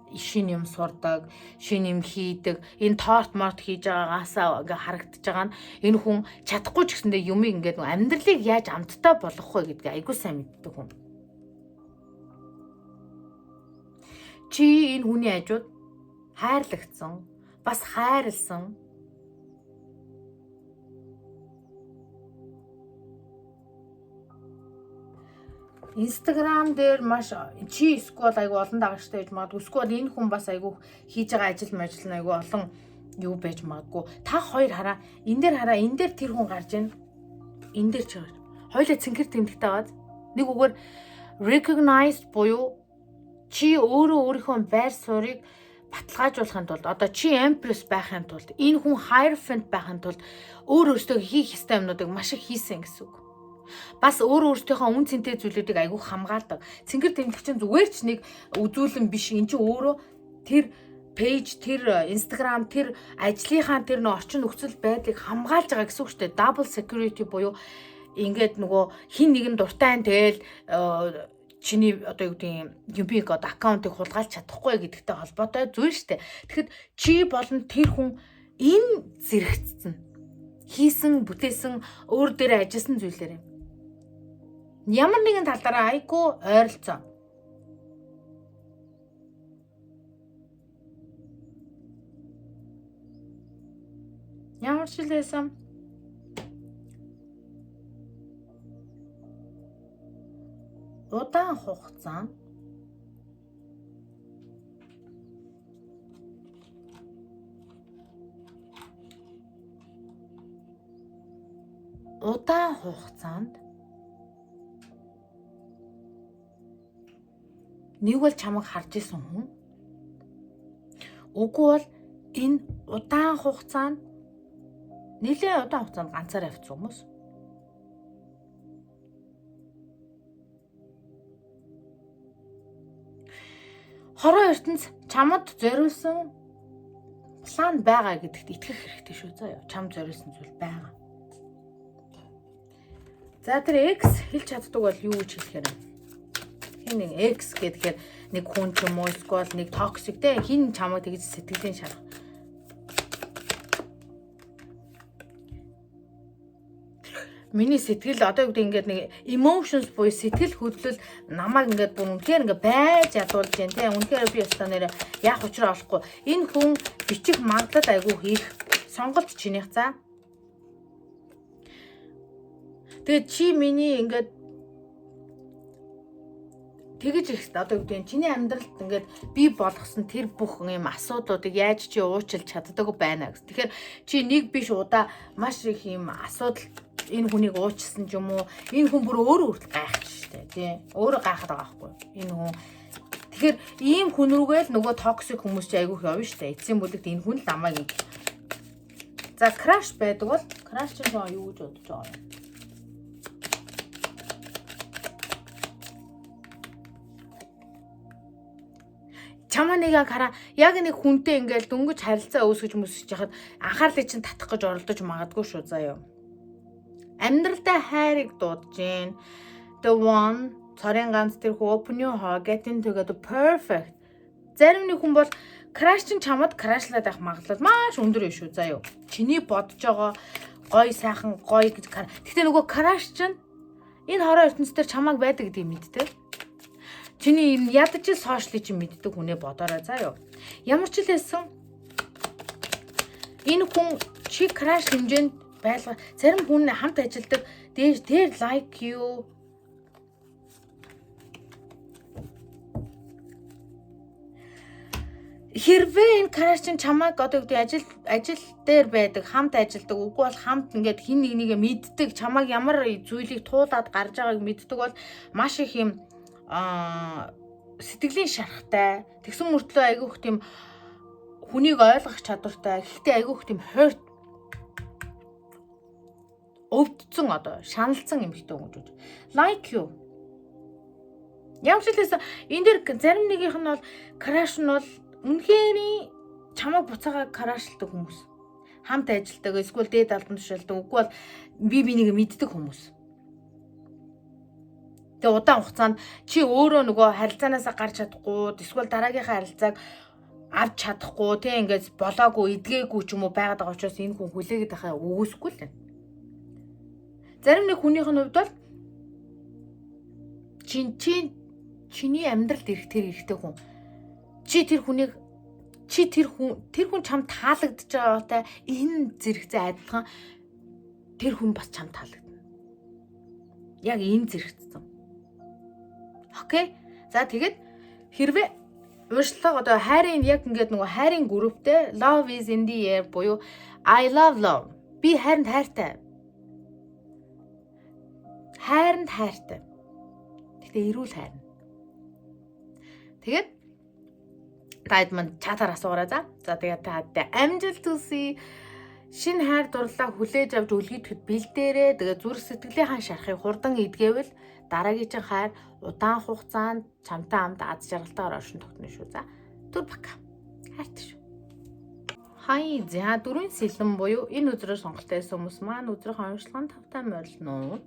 Шин юм сурдаг, шин юм хийдэг, энэ торт морт хийж байгаагаасаа ингээ харагдаж байгаа нь энэ хүн чадахгүй ч гэсэндээ юмыг ингээд амьдралыг яаж амттай болгох вэ гэдгийг айгүй сайн мэддэг хүн. Чи энэ хүний хажууд хайрлагдсан, бас хайрлсан. Instagram дээр маш чи эсвэл айгу олон дагагчтай байж магадгүй. Эсвэл энэ хүн бас айгу хийж байгаа ажил нь айгу олон юу байж магадгүй. Та хоёр хараа, энэ дээр хараа, энэ дээр тэр хүн гарч ийн. Энэ дээр ч гарч. Хоёлаа цэнхэр тэмдэгтэй байгаад нэг үгээр recognized буюу чи өөрөө өөрийнхөө байр суурийг баталгаажуулахын тулд одоо чи Empress байхын тулд энэ хүн Hierophant байхын тулд өөрөөсөө хийх ёстой юмнуудыг маш их хийсэн гэсэн үг. Бас өөрийнхөө үн цэнтэй зүйлүүдийг айгүй хамгаалдаг. Цэнгэр тэмдэг чинь зүгээр ч нэг үзүүлэн биш. Энд чинь өөрөө тэр пэйж, тэр Instagram, тэр ажлынхаа тэр нөө орчин нөхцөл байдлыг хамгаалж байгаа гэсэн үг шүү дээ. Double security буюу ингээд нөгөө хин нэгэн дуртай тэгэл чиний одоо юу гэдэг юм одоо аккаунтыг хулгайлж чадахгүй гэдэгтэй холбоотой зүйл шүү дээ. Тэгэхэд чи болон тэр хүн энэ зэрэгцсэн хийсэн, бүтээсэн, өөр дээрээ ажилласан зүйлээр юм. Ямар нэгэн талаараа айгүй ойролцоо. Ямар ч хэлсэн удаан хугацаанд нэг бол чамайг харж исэн хүн. Үгүй бол энэ удаан хугацаанд нэлээд удаан хугацаанд ганцаараа авчихсан хүмүүс. Хороо ертөнц чамд зориулсан план байгаа гэдэгт итгэх хэрэгтэй шүү заяа. Чам зориулсан зүйл байгаа. За тэр X хэлж чаддаг бол юу гэж хэлэхээр хин нэг X гэдгээр нэг хүн ч юм уу эсвэл нэг токсик те хин чамайг тэгж сэтгэлийн шарах. Миний сэтгэл одоо юу гэдэг ингээд нэг emotions буюу сэтгэл хөдлөл намайг ингээд бүр үнэхээр ингээд байж ядуулж जैन те үнэхээр би ястаа нэр яах учраа олохгүй. Энэ хүн бичих магадлал айгүй хийх сонголт чинийх за. Тэгээд чи миний ингээд тэгэж их одоо юу гэдэг чиний амьдралд ингээд би болгосон тэр бүх юм асуудлуудыг яаж чи уучлж чаддаг байна гэсэн. Тэгэхээр чи нэг биш удаа маш их юм асуудал энэ хүнийг уучсан ч юм уу энэ хүн бүр өөрөө хүртэл гайхаж штэ тий өөрөө гайхаад байгаа байхгүй энэ хүн тэгэхээр ийм хүн рүүгээл нөгөө токсик хүмүүс чи айгүйх явна штэ эцсийн бүлэгт энэ хүн л намайг ингэ за краш байдаг бол краш чинь юу гэж бодож байгаа юм чамаа нэг хараа яг нэг хүнтэй ингээл дөнгөж харилцаа үүсгэж мөсөж яхад анхаарлыг чинь татах гэж оролдож магадгүй шүү заяа. Амьдралдаа хайрыг дуудаж гин. The one цорын ганц тэр open your heart, get into the perfect. Зарим нэг хүн бол краш чин чамд крашлаад байх магадлал маш өндөр юм шүү заа юу. Чиний бодож байгаа гой сайхан гой гэж. Гэхдээ нөгөө краш чин энэ хороо ертөнцийн дээр чамааг байдаг гэдгийг мэддэг. Чиний ядаж сошиалыг чи мэддэг хүнээ бодоорой заа юу. Ямар ч л хэлсэн энэ хүн чи краш хэмжээнд байлга зарим хүн хамт ажилдаг дээр like you хэрвээ энэ краш чин чамааг одоо гэдэг ажил дээр байдаг хамт ажилдаг үгүй бол хамт ингээд хин нэгээ мэддэг чамааг ямар зүйлийг туулаад гарч байгааг мэддэг бол маш их юм сэтгэлийн шарахтай тэгсэн мөртлөө айгүйх тийм хүнийг ойлгох чадвартай гэхдээ айгүйх тийм hurt өвдцэн одоо шаналцсан юм хтэй өнгөж like you ямар ч хэлсэн энэ дэр зарим нэгийнх нь бол краш нь бол үнэхээр чамайг буцаага крашлдаг хүмүүс хамт ажилдаг эсвэл дээд албан тушаалдаг үгүй бол би нэг мэддэг хүмүүс тэгээ удаан хугацаанд чи өөрөө нөгөө харилцаанаасаа гарч чадахгүй эсвэл дараагийнхаа харилцааг авч чадахгүй тэг ингээд болоогүй эдгээгүй ч юм уу байгаад байгаа учраас энэ хүн хүлээгээд байхаа үгүйсгүй л байна. Зарим нэг хүнийх нь хувьд бол чиний амьдралд ирэх тэр эрэгтэй хүн тэр хүн чамд таалагдж байгаатай энэ зэрэгцээ адилхан тэр хүн бас чамд таалагдана. Яг энэ зэрэгцсэн. Окей. За тэгээд хэрвээ урьдчилан одоо хайрын яг ингээд нөгөө хайрын групптэй love is in the air буюу I love би хайранд хайртай. Хайранд хайртай. Гэхдээ эрүүл хайрна. Тэгээд таад манд чатаар асуугараа за. За тэгээд таатай амжилт төсөй шинэ хайр дурлалаа хүлээж авч үлгийдэхэд бэлдээрээ тэгээд зүрх сэтгэлийнхаа шарахыг хурдан эдгээвэл дараагийн хайр удаан хугацаанд чамтай хамт аз жаргалтайгаар оршин тогтно шүү. За түр бака. Хайртай шүү. Хай за дөрвөн сэлэн буюу энэ өдрөөр сонголттой байсан хүмүүс маань өдрийнхөө онцлогын тавтай морилно.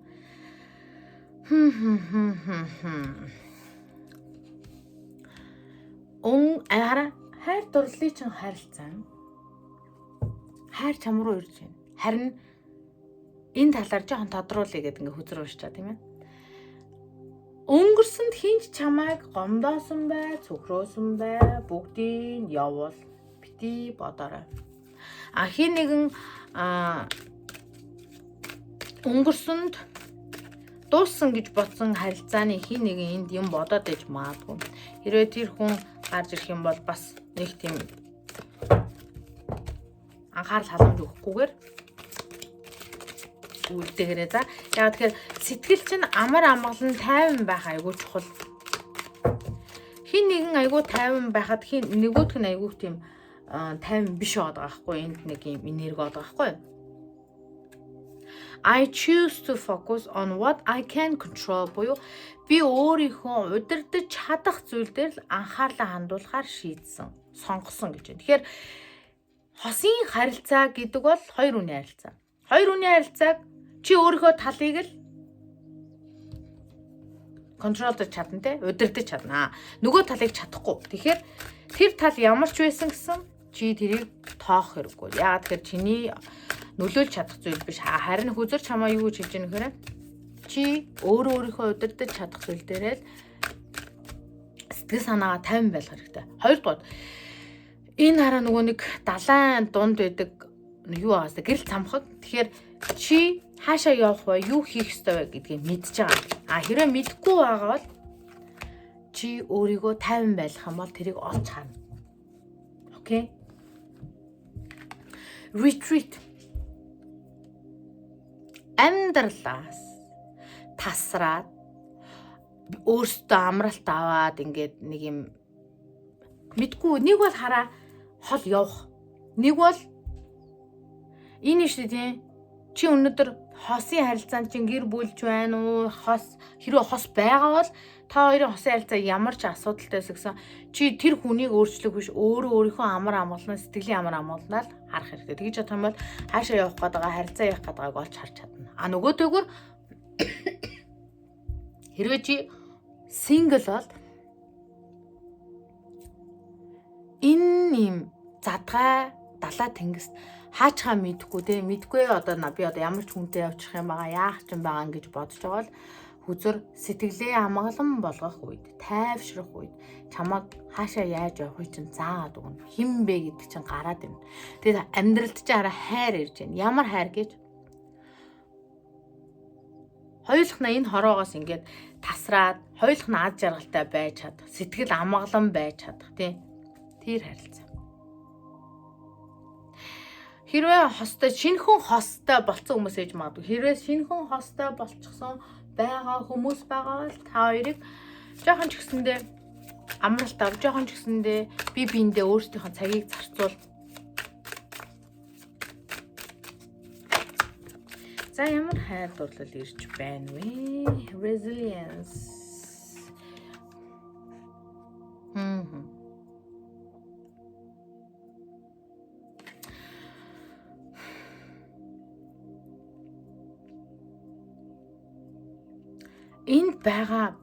Ара хайр дурлалын чинь харилцаа. Хайр чам руу ирж байна. Харин энэ талаар жоохон тодруулъя гэдэг ингээ хүзэр уушчаа тийм ээ. Өнгөрсөнд хинч чамайг гомдоосон бай, цөхрөөсөн бай, бүгдийг явуул бити бодорой. Хин нэгэн өнгөрсөнд дууссан гэж бодсон харилцааны хин нэгэн энд юм бодоод иж маадгүй. Хэрвээ тэр хүн гарч ирэх юм бол бас нэг тийм анхаарал халамж өгөхгүйгээр үлдээгээрээ за. Яг тэгэхээр сэтгэл чинь амар амгалан тайван байх айгүй чухал. Хин нэгэн айгүй тайван байхад хин нөгөөх нь айгүй тийм тайван биш байгаа байхгүй энд нэг юм энерги байгаа байхгүй. I choose to focus on what I can control буюу би өөрийнхөө удирдах чадах зүйл дээр л анхаарлаа хандуулахаар шийдсэн, сонгосон гэж байна. Тэгэхээр хосын харилцаа гэдэг бол хоёр хүний харилцаа. Хоёр хүний харилцааг чи өөрийнхөө талыг л контролдож чадна те, удирдах чадна. Нөгөө талыг чадахгүй. Тэгэхээр тэр тал ямар ч байсан гэсэн чи тэрийг тоох хэрэггүй. Яагаад тэгэхээр чиний нөлөөлж чадах зүйл биш. Харин хүзэр чамаа юу гэж хэлж байгаа нөхөрөө чи өөрийнхөө удирдах чадах зүйл дээрээ л сэтгэл санаагаа тайван байх хэрэгтэй. Хоёрдугаар энэ хараа нөгөө нэг далайн дунд байдаг юу ааас гэрэл цамхаг. Тэгэхээр чи хаашаа явах вэ? Юу хийх ёстой вэ гэдгийг мэдж байгаа. Хэрэг мэдэхгүй байгаа бол чи өөрийгөө тайван байлгах юм бол тэрийг олж харна. Окей? Retreat. Амьдралаас тасраад өөртөө амралт аваад ингээд нэг юм мэдгүй нэг бол хараа хол явах. Нэг бол энэ шүү дээ. Чи өнөөдөр хосын харилцаанд чинь гэр бүлж байна уу? Хэрвээ хос байгаа бол та хоёрын хосын харилцаа ямар ч асуудалтай гэсэн чи тэр хүнийг өөрчлөх биш өөрийнхөө амар амгалан сэтгэлийн амар амгаланаар харах хэрэгтэй. Тэгж чадах юм бол хаашаа явах гээд байгаа харилцаа явах гээд байгааг олж харж чадна. Нөгөөдөөгөр хэрвээ чи сингл бол энэ юм задгай далаа тэнгист хаачгаа мэдхгүй те мэдгүй одоо би одоо ямар ч хүнтэй явчих юм байгаа яах ч юм байгаа гэж бодож байгаа л хүзэр сэтгэлээ амгалан болгох үед тайвшрах үед чамаг хаашаа яаж явахыг чинь заагаад өгнө. Хэн бэ гэдэг чинь гараад ирнэ. Тэгээд амьдралд чинь хараа хайр ирж байна. Ямар хайр гэж хоёулахна энэ хороогоос ингээд тасраад хоёулахна аз жаргалтай байж чадах, сэтгэл амгалан байж чадах тий. Тэр харилцаа. Хэрвээ хостой шинхэн хостой болцсон хүмүүс ээж магадгүй. Хэрвээ шинхэн хостой болчихсон байгаа хүмүүс байгаа бол та хоёрыг жоохон ч гэсэндээ амралт ав, жоохон ч гэсэндээ би биендээ өөрсдийнхөө цагийг зарцуул. За ямар хайр дурлал ирж байна вэ? Resilience. Энд байгаа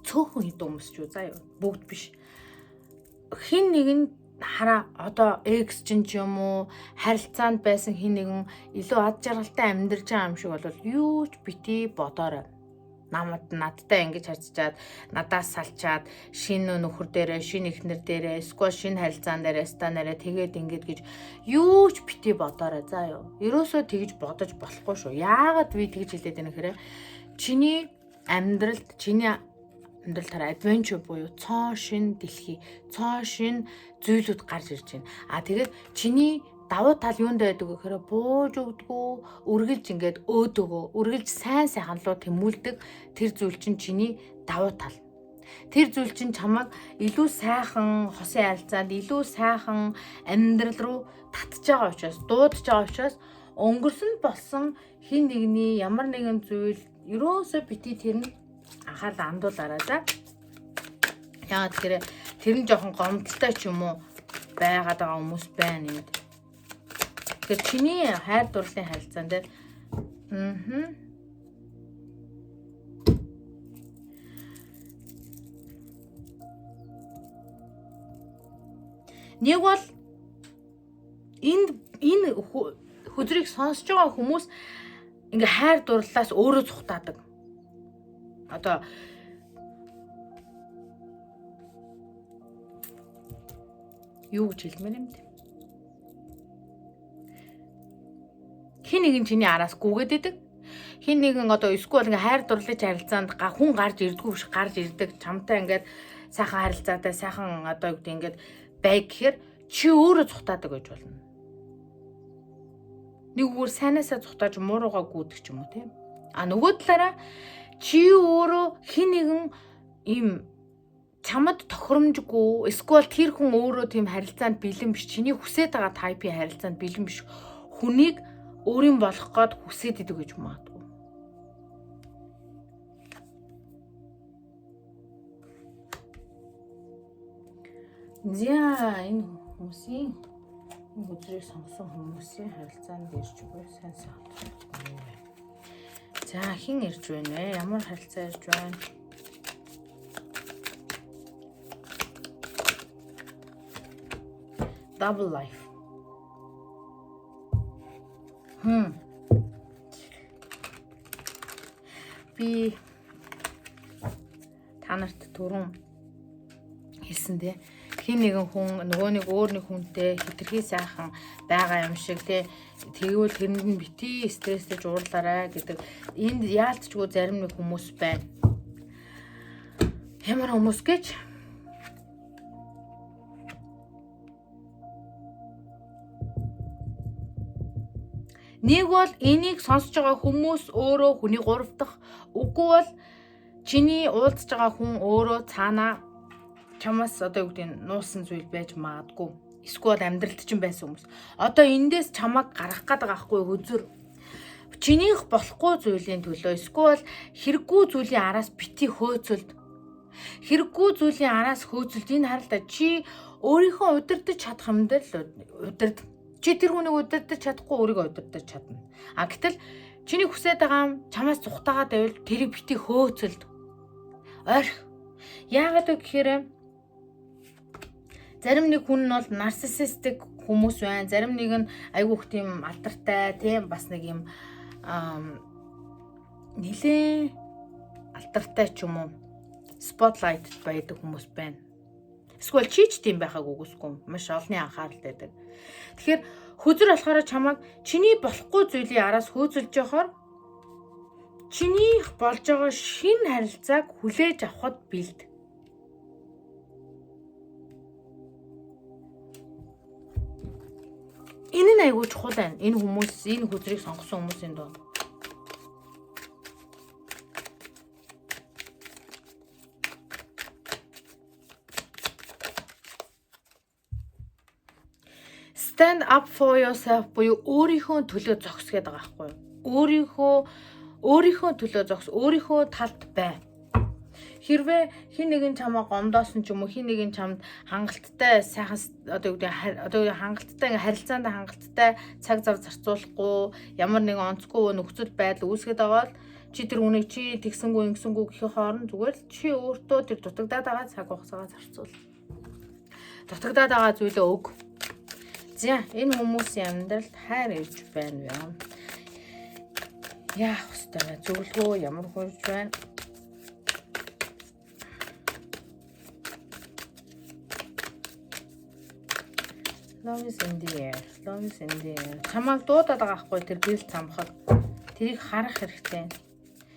цөөхөн хэд хүмүүс ч үү заа юу бүгд биш. Хин нэг нь хараа одоо экс ч юм уу харилцаанд байсан хин нэгэн илүү аз жаргалтай амьдарч байгаа юм шиг бол юу ч бити бодоорой. Надтай ингэж харьцаад надаас салчаад шинэ нөхөр дээрээ шинэ эхнэр дээрээ эсвэл шинэ харилцаан дээрээ станараа тэгээд ингэж гэж юу ч бити бодоорой заа юу. Ерөөсөө тэгж бодож болохгүй шүү. Яагаад би тэгж хэлээд байна гэхээр чиний амьдралд тараа adventure буюу цоо шин дэлхий, цоо шин зүйлүүд гарч ирж байна. Тэгээд чиний давуу тал юунд байдаг гэхээр бууж өгдөгөө, үргэлж ингээд өөдөгөө, үргэлж сайн сайхан руу тэмүүлдэг тэр зүйл чинь чиний давуу тал. Тэр зүйл чинь чамайг илүү сайхан хосын харилцаанд, илүү сайхан амьдрал руу татж байгаа учраас, дуудаж байгаа учраас өнгөрсөн болсон хин нэгний ямар нэгэн зүйл ерөөсөө бити тэр нь анхаарал андуулаарай за. Яагаад тэгэхээр тэр нь жоохон гомдолтой ч юм уу байгаад байгаа хүмүүс байна энд. Тэгэхээр чиний хайр дурлалын харилцаан дээр нэг бол энэ хүзрийг сонсож байгаа хүмүүс ингээ хайр дурлалаас өөрөө зүхтаадаг. Одоо юу гэж хэлмээр юм бэ? Хин нэгэн чиний араас гүгээд идэг. Хин нэгэн одоо эсвэл ингээ хайр дурлалын харилцаанд хүн гарч ирдэггүй биш гарч ирдэг. Чамтай ингээд сайхан харилцаатай сайхан одоо юу гэдэг ингээд бай гэхээр чи өөрөө зүхтаадаг гэж болно. Нэг үгээр сайнаасаа зүхтааж мууруугаа гүйдэг ч юм уу тийм. Нөгөө талаараа чи өөрөө хин нэгэн им чамд тохиромжгүй эсвэл тэр хүн өөрөө тийм харилцаанд бэлэн биш. Чиний хүсэж байгаа тайпын харилцаанд бэлэн биш. Хүнийг өөрийн болох гээд хүсээд идэг гэж магадгүй. За энэ хүмүүсийн өдрийг сонгосон хүмүүсийн харилцаанд ирж буй сайн сайн. За хин ирж байна вэ? Ямар харилцаа ирж байна? Double life. Би та нарт түрүүн хэлсэндээ хин нэгэн хүн нөгөө нэг өөр нэг хүнтэй хитрхи сайхан байгаа юм шиг тэгвэл тэрэнд нь бити стресстэй уурлаарай гэдэг. Энд яалтчгүй зарим нэг хүмүүс байна. Ямар хүмүүс гэж? Нэг бол энийг сонсож байгаа хүмүүс өөрөө хүний 3 дахь. Үгүй бол чиний уулзж байгаа хүн өөрөө цаанаа чамаас одоо юу гэдэг нь нуусан зүйл байж магадгүй. Эсвэл амьдралд чинь байсан хүмүүс. Одоо эндээс чамайг гаргах гээд байгаа байхгүй үзүр. Чинийх болохгүй зүйлийн төлөө эсвэл хэрэггүй зүйлийн араас бити хөөцөлд. Хэрэггүй зүйлийн араас хөөцөлд энэ харалтаа чи өөрийнхөө удирдах чадах юмд л удирд. Чи тэр хүнийг удирдах чадахгүй өөрийгөө удирдах чадна. Гэтэл чиний хүсэж байгаа юм чамаас зүхтагаад байвал тэрийг бити хөөцөлд. Ойрх. Яагаад вэ гэхээр зарим нэг хүн нь бол нарциссистик хүмүүс байна. Зарим нэг нь айгүй их тийм алдартай, тийм бас нэг юм нэлээ алдартай ч юм уу spotlight байдаг хүмүүс байна. Эсвэл чи ч тийм байхаг үгүйсгүй. Маш олонний анхаарал байдаг. Тэгэхээр хөзөр болохоор чамайг чиний болохгүй зүйлийн араас хөөцөлж явахаар чинийх болж байгаа шинэ харилцааг хүлээж авахд бэлд. Энэ нь айгүй чухал байна. Энэ хүмүүс, энэ хөзрийг сонгосон хүмүүсийн доо. Stand up for yourself буюу өөрийнхөө төлөө зогс гэдэг байгаа байхгүй юу? Өөрийнхөө төлөө зогс, өөрийнхөө талд бай. Хэрвээ хин нэгэн чамаа гомдоосон ч юм уу, хин нэгэн чамд хангалттай сайхан хангалттай харилцаанд хангалттай цаг зав зарцуулахгүй, ямар нэгэн онцгүй нөхцөл байдал үүсгэж байгаа бол чи тэр хүнийг чи тэгсэнгүй ингэсэнгүй гэхийн хооронд зүгээр л чи өөртөө тэр дутагдаад байгаа цаг хугацаагаа зарцуул. Дутагдаад байгаа зүйлээ өг. За энэ хүмүүсийн амьдралд хайр ирж байна вэ? Яах вэ? Зөвлөгөө ямар хурж байна? Love is in the air. Love is in the air. Чамайг дуудаад байгаа байхгүй тэр гэрэл цамхаг. Тэрийг харах хэрэгтэй.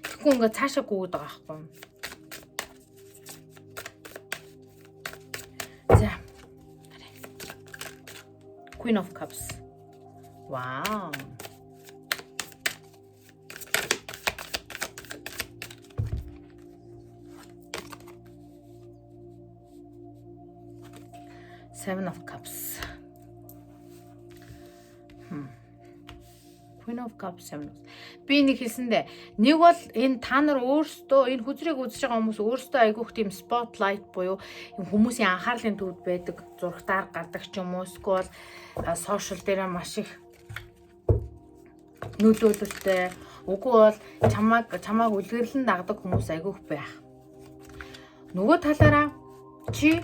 Тэгэхгүй ингээд цаашаа гүйгээд байгаа байхгүй. За. Queen of Cups. Wow. Seven of Cups. Queen of Cups. Би нэг хэлсэндээ нэг бол энэ та нар өөрсдөө энэ хүзрийг үзэж байгаа хүмүүс өөрсдөө айгүйх тийм spotlight буюу хүмүүсийн анхаарлын төвд байдаг зурагтаар гардаг ч юм уу эсвэл сошиал дээр маш их нөлөөлөлттэй. Үгүй бол чамааг үлгэрлэн дагдаг хүмүүс айгүйх байх. Нөгөө талаараа чи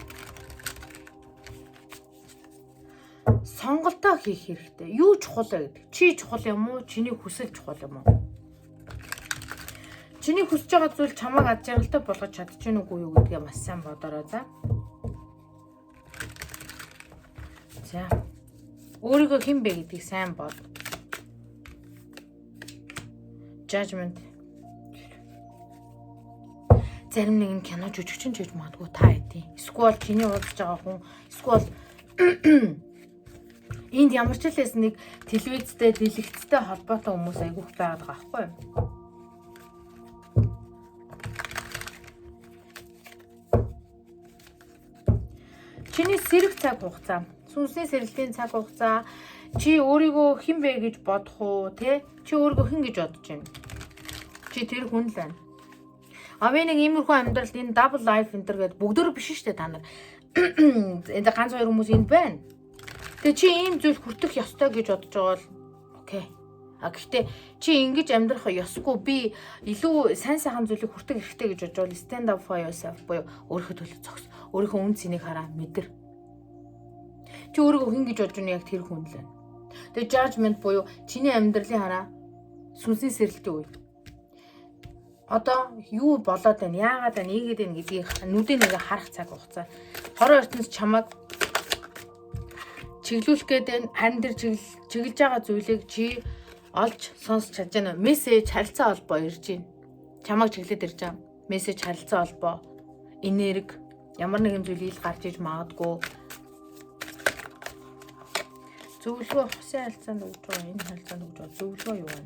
сонголтоо хийх хэрэгтэй. Юу чухал вэ гэдэг? Чи чухал юм уу? Чиний хүсэл чухал юм уу? Чиний хүсэж байгаа зүйл чамайг ад жаргалтай болгож чадчихна уугүй юу гэдгээ маш сайн бодороо за. За. Өөрийгөө хэн бэ гэдгийг сайн бод. Judgment. Зарим нэгэн кино жүжигчин ч гэж магадгүй та хэдий. Эсвэл чиний уулзж байгаа хүн, эсвэл энд ямар ч хэлээс нэг телевизтэй, дэлгэцтэй холбоотой хүмүүс айгүйх байгаад байгаа байхгүй юу? Чиний сэрэг цаг хугацаа, сүнсний сэрэлтийн цаг хугацаа, чи өөрийгөө хэн бэ гэж бодох уу, те? Чи өөрийгөө хэн гэж бодож байна? Чи тэр хүн л байна. Би нэг иймэрхүү амьдралд энэ double life энэ гэдэг бүгдөө биш шүү дээ та нар. Энд ганц хоёр хүмүүс энд байна. Тэгээ чи ийм зүйл хүртэх ёстой гэж бодож байгаа бол окей. Гэхдээ чи ингэж амьдрах ёсгүй би илүү сайн сайхан зүйлийг хүртэх хэрэгтэй гэж бодож бол stand up for yourself буюу өөрийнхөө төлөө зогс. Өөрийнхөө үн цэнийг хараа мэдэр. Чи өөрийгөө хэн гэж бодож байна яг тэр хүн л байна. Тэгээ judgment буюу чиний амьдралын хараа сүнсний сэрэлтийн үе. Одоо юу болоод байна? Яагаад байна? Ийгээд байна гэдгийг нүдийн нэг харах цаг хугацаа. Хорон ертөнц чамайг чиглүүлэх гэдэг харин тэр чиглэж байгаа зүйлийг чи олж сонсч чадж байна. Мессеж харилцаа холбоо ирж байна. Чамайг чиглээд ирж байгаа. Мессеж харилцаа холбоо, энерги ямар нэгэн зүйл ил гарч иж магадгүй. Зөвлөгөө хосын харилцаанд өгж байгаа. Энэ харилцаанд өгж байгаа зөвлөгөө юу вэ?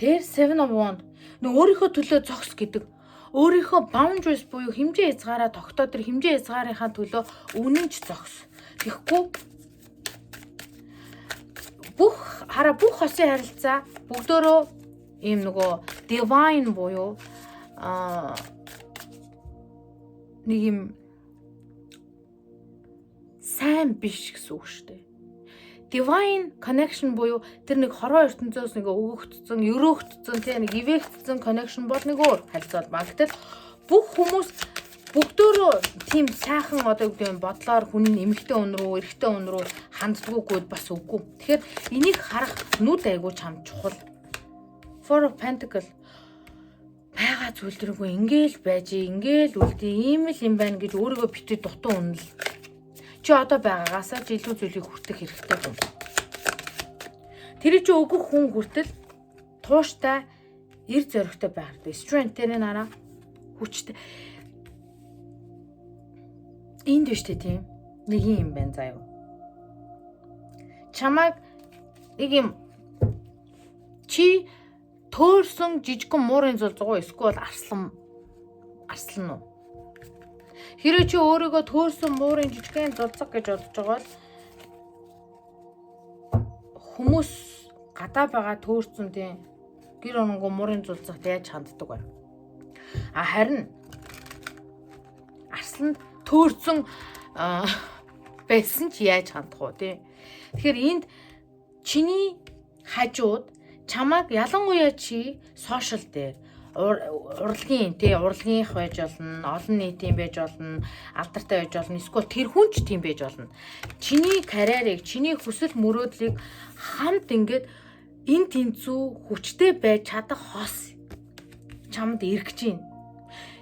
Тэр 7 of Wands. Өөрийнхөө төлөө зогс гэдэг. өөрийнхөө boundaries буюу хэмжээ хязгаараа тогтоод тэр хэмжээ хязгаарынхаа төлөө үнэнч зогс. Тэгэхгүй бүх хосын харилцаа бүгдөө ийм нөгөө divine буюу нэг юм сайн биш гэсэн үг шүү дээ. Divine connection буюу тэр нэг хороо ертөнцөөс нэг өгөгдсөн, өрөөгдсөн, тийм нэг ивэгдсэн connection бол нэг өөр харилцаа ба. Гэтэл бүх хүмүүс бүгдөө тийм сайхан одоо гэдэг нь бодлоор хүн эмэгтэй хүн рүү, эрэгтэй хүн рүү ханддаггүй бас үгүй. Тэгэхээр энийг харах нүд айгуу чам чухал. Four of Pentacles байгаа зүйл дэргүй ингээл байж, ингээл үлдээ, ийм л юм байна гэж өөрийгөө битээ дутуу үнэл. Чи одоо байгаагаасаа ч илүү зүйлийг хүртэх хэрэгтэй юм. Тэр чи өгөх хүн хүртэл тууштай, эр зоригтой байх хэрэгтэй. Strength тэрний нараа хүчтэй. Энд биш тийм. Нэг юм байна заяа. Чамайг нэг юм чи төөрсөн жижигхэн муурын зулзгуу эсвэл арслан уу? Хэрэв чи өөрийгөө төөрсөн муурын жижигхэн зулцаг гэж бодож байгаа бол хүмүүс гадаа байгаа төөрсөн тийм гэр ононгоо муурын зулцагт яаж ханддаг вэ? Харин арсланд төөрсөн байсан ч яаж хандах вэ тий? Тэгэхээр энд чиний хажууд чамайг ялангуяа чи сошиал дээр урлагийн урлагийнх байж болно, олон нийтийн байж болно, алдартай байж болно, эсвэл тэр хүн ч тийм байж болно. Чиний карьерийг, чиний хүсэл мөрөөдлийг хамт ингээд эн тэнцүү хүчтэй байж чадах хос чамд эргэж байна.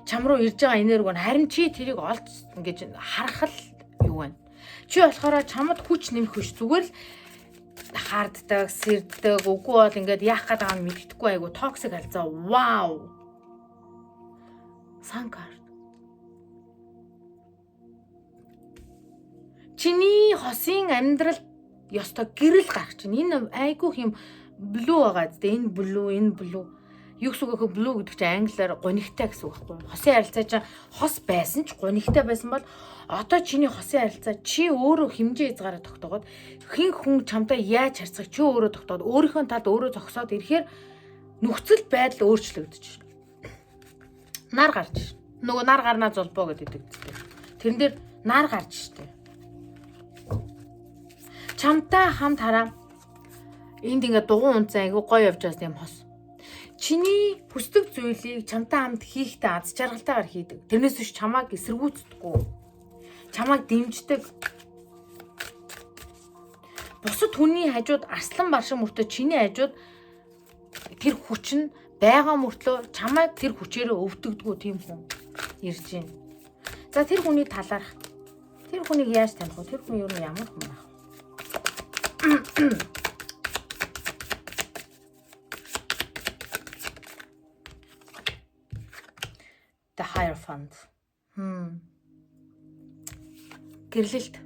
Чам руу ирж байгаа энерги нь харин чи тэрийг олж ингэж харах л юу вэ? Чи болохоор чамд хүч нэмэх биш, зүгээр л хаарддаг, сэрддэг, үгүй бол ингээд яах гээд байгааг нь мэддэхгүй айгу токсик харилцаа. Вау. Санкар. Чиний хосын амьдрал ёстой гэрэл гарах чинь энэ айгу юм блүү байгаа зү. Энэ блүү. Юу гэсэн үг вэ? Блүү гэдэг чинь англиар гунигтай гэсэн үг байхгүй юу? Хосын харилцаа чинь хос байсан ч гунигтай байсан бол одоо чиний хосын харилцаа чи өөрөө хэмжээ хязгаараа тогтоогоод хин хүн чамтай яаж харьцах чи өөрөө тогтоод өөрийнхөө талд өөрөө зогсоод ирэхээр нөхцөл байдал өөрчлөгдөж байна. Нар гарч шин. Нөгөө нар гарнаа зулбоо гэдэг. Тэрэн дээр нар гарч штэ. Чамтай хамт хараа. Энд ингээд дугуун унцсан айгу гоё явж байгаа юм хос. Чиний хүсдэг зүйлийг чамтай хамт хийхдээ аз жаргалтайгаар хийдэг. Тэрнээс биш чамааг эсэргүүцдэггүй. Чамааг дэмждэг. Бусад хүний хажууд арслан баршин мөртөө чиний хажууд тэр хүч нь байгаа мөртлөө чамайг тэр хүчээрээ өвдөгдгүү тийм хүн ирж байна. За тэр хүний талаарх. Тэр хүнийг яаж таних вэ? Тэр хүн юу ямар хүн байх вэ? The Hierophant. Гэрлэлт.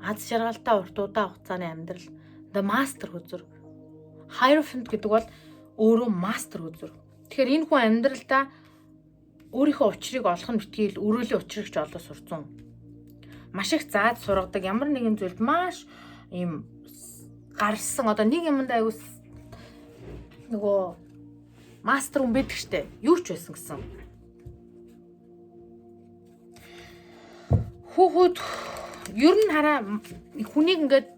Аз жаргалтай урт удаан хугацааны амьдрал. The Master үзүрг. Hierophant гэдэг бол өөрөө Master үзүрг. Тэгэхээр энэ хүн амьдралдаа өөрийнхөө учрыг олох нь битгий өрөөлийн учрыг ч олоо сурцсан. Маш их зааж сургадаг ямар нэгэн зүйлд маш ийм гарсан одоо нэг юмд аяус нөгөө мастер хүн байдаг штэ. Юу ч байсан гэсэн. Хүүхэд ер нь хараа хүнийг ингээд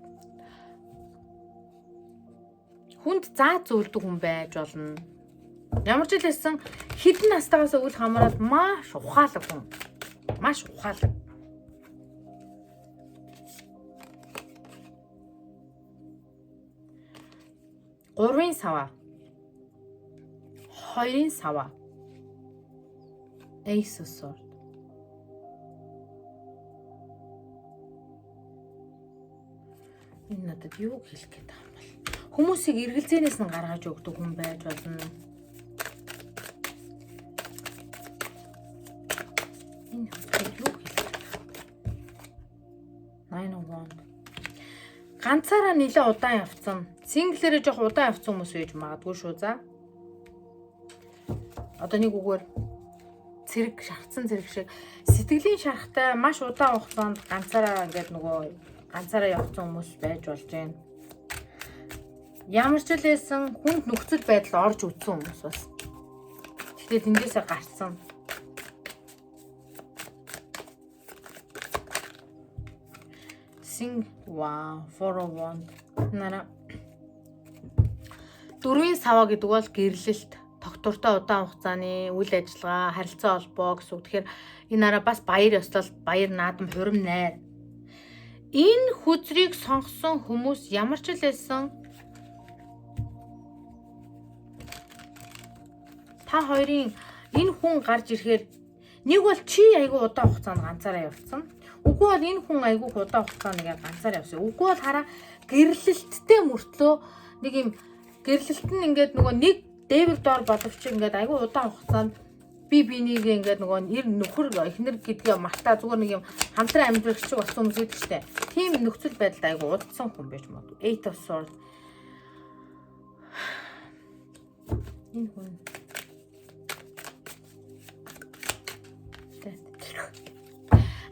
хүнд зааж зөвлөдөг хүн байж болно. Ямар ч хэлсэн хэдэн настайгаас үл хамаарал маш ухаалаг хүн. Маш ухаалаг. Гурвын сава. Хоёрын сава. Ace of Swords. Энэ надад юу хэлэх гээд байгаа юм бол хүмүүсийг эргэлзээнээс нь гаргаж өгдөг хүн байж болно. Энэ юу хэлэх гээд байгаа. Nine of Wands. Ганцаараа нэлээд удаан явцсан. Синглэрээ жоох удаан явцсан хүмүүс байж магадгүй шүү за. Одоо нэг үгээр цэрэг шарцсан цэрэг шиг сэтгэлийн шарахтай маш удаан хугацаанд ганцаараа ингээд нөгөө ганцаараа явсан хүмүүс байж болж байна. Ямар ч л байсан хүнд нөхцөл байдал орж үзсэн хүмүүс бас. Тэгтээ тэндээсээ гарсан. Wow, 401 нара дөрвийн саваа гэдэг бол гэрлэлт, тогтвортой удаан хугацааны үйл ажиллагаа, харилцаа холбоо гэсэн үг. Тэгэхээр энэ араа бас баяр ёслол, баяр наадам, хурим найр. Энэ хүзрийг сонгосон хүмүүс ямар ч л байсан та хоёрын энэ хүн гарч ирэхээр нэг бол чи айгүй удаан хугацаанд ганцаараа явцсан. Үгүй бол энэ хүн айгүй удаан хугацаанд ингээд ганцаараа явсан. Үгүй бол хараа гэрлэлттэй мөртлөө нэг юм гэрлэлт нь ингээд нөгөө нэг дэвэл доор боловч ингээд айгүй удаан хугацаанд бинийг ингээд нөгөө нэр нөхөр эхнэр гэдгээ мартаа зүгээр нэг юм хамтран амьдрах шиг болсон хүмүүс гэдэг чтэй. Тийм нөхцөл байдалд айгүй удсан хүн байж магадгүй. 8 of Swords. Энэ хүн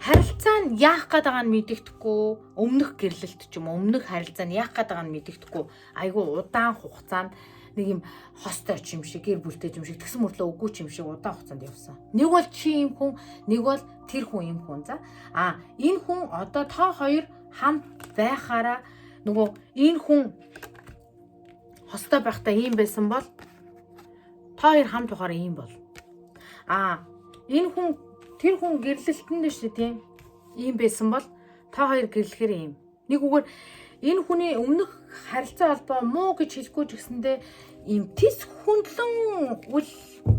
харилцаа нь яах гээд байгааг нь мэддэхгүй, өмнөх гэрлэлт ч юм уу, өмнөх харилцаа нь яах гээд байгааг нь мэддэхгүй, айгүй удаан хугацаанд нэг юм хостой ч юм шиг, гэр бүлтэй юм шиг, тэгсэн мөртлөө үгүй ч юм шиг удаан хугацаанд явсан. Нэг бол чи юм хүн, нэг бол тэр хүн юм хүн. За. Энэ хүн одоо та хоёр хамт байхаараа нөгөө энэ хүн хостой байхдаа ийм байсан бол та хоёр хамт байхаараа ийм бол. Энэ хүн тэр хүн гэрлэлтэнд нь шүү тийм. Ийм байсан бол та хоёр гэрлэхээр ийм. Нэг үгээр энэ хүний өмнөх харилцаа холбоо муу гэж хэлэхгүй ч гэсэндээ ийм тис хүндлэн үл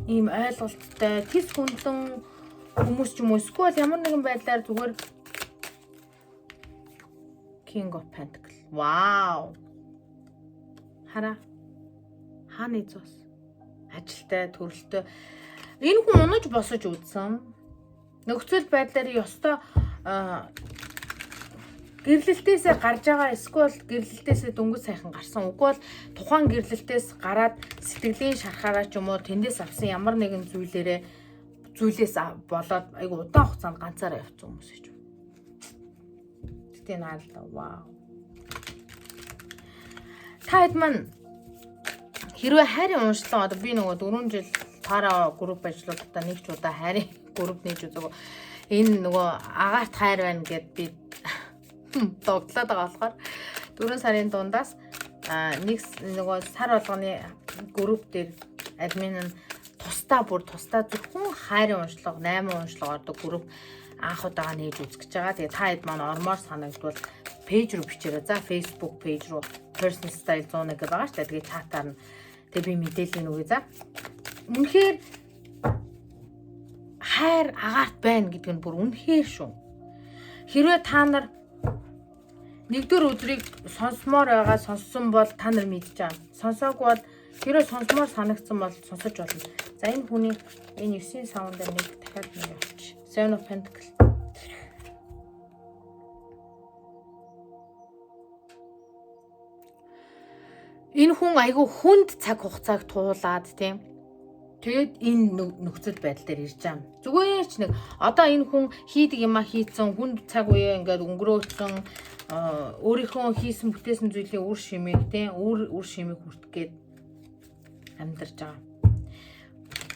ийм ойлголттой, тис хүндлэн хүмүүс ч юм уу эсвэл ямар нэгэн байдлаар зүгээр King of Pentacles. Wow. Хараа. Хааны зус. Ажилтай, төрөлтөө. Энэ хүн унаж босож үзсэн. Нөхцөл байдлаар ёстой гэрлэлтээсээ гарч байгаа эсвэл гэрлэлтээсээ дөнгөж сайхан гарсан. Үгүй бол тухайн гэрлэлтээс гараад сэтгэлийн шарахаараа ч юм уу тэндээс авсан ямар нэгэн зүйлээс болоод айгу удаан хугацаанд ганцаараа явсан хүмүүс гэж. Тэгтээ наалда вау. Та хэд маань хэрвээ хайрын уншлага одоо би нөгөө 4 жил таараа групп ажлуудаа нэг ч удаа хайрын групп нээж үзээгөө энэ нөгөө агаарт хайр байна гэд би догтлоод байгаа болохоор 4 сарын дундаас нэг нөгөө сар болгоны групп дээр админ нь тусдаа зөвхөн хайрын уншлага 8 уншлага ордог групп анх удаага нээж үзэх гэж байгаа. Тэгээ та хэд маань ормоор санагдвал пэйж руу бичээрэй. За Facebook пэйж руу personal style 101 гэх байгаа шүү дээ. Тэгээ чатаар нь тэгээ би мэдээлэл нүгэ за. Үнэхээр хайр агаарт байна гэдэг нь бүр үнэхээр шүү. Хэрвээ та нар нэгдүгээр өдрийг сонсомоор байгаа сонссон бол та нар мэдж байгаа. Сонсоогүй бол хэрвээ сонсомоор санагдсан бол сонсож болно. За энэ хүний энэ 9-ийн савн дээр нэг дахиад нэг явчих. Seven of Pentacles. Энэ хүн айгүй хүнд цаг хугацааг туулаад тийм. Тэгээд энэ нөхцөл байдал дээр ирж байгаа. Зүгээр ч нэг одоо энэ хүн хийдэг юма хийцэн хүнд цаг үе ингээд өнгөрөөцсөн өөрийнхөө хийсэн бүтээсэн зүйлийн үр шимийг тийм үр шимийг хүртэх гээд амьдарч байгаа.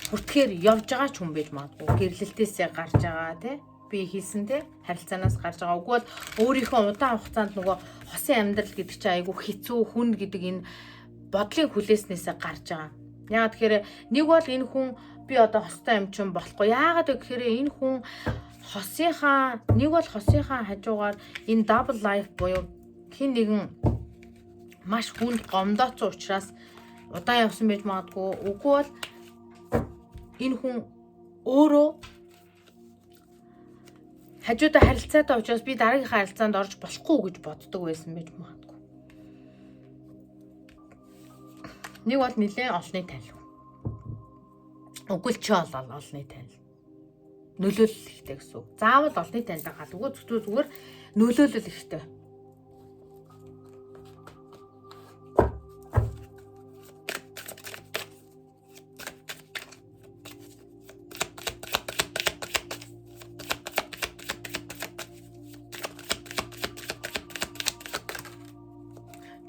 Хүртэхээр явж байгаа ч хүн байж магадгүй. Гэрлэлтээсээ гарч байгаа тийм би хийсэн тийм харилцаанаас гарч байгаа. Үгүй бол өөрийнхөө удаан хугацаанд нөгөө хосын амьдрал гэдэг чинь айгүй хэцүү хүнд гэдэг энэ бодлын хүлээснээсээ гарч байгаа. Яагаад тэгэхээр нэг бол энэ хүн би одоо хостой юм чинь болохгүй. Яагаад гэхээр энэ хүн нэг бол хосынхаа хажуугаар энэ double life буюу хин нэгэн маш хүнд гомдооцсон учраас удаан явсан байж магадгүй. Үгүй бол энэ хүн өөрөө хажуудаа харилцаатай учраас би дараагийн харилцаанд орж болохгүй гэж боддог байсан байж магадгүй. Нэг бол нэлээд олонний танил. Үгүй л чи олонний танил. Нөлөөлөл ихтэй гэсэн үг. Заавал олонний танилаа галгүй зүгээр нөлөөлөл ихтэй.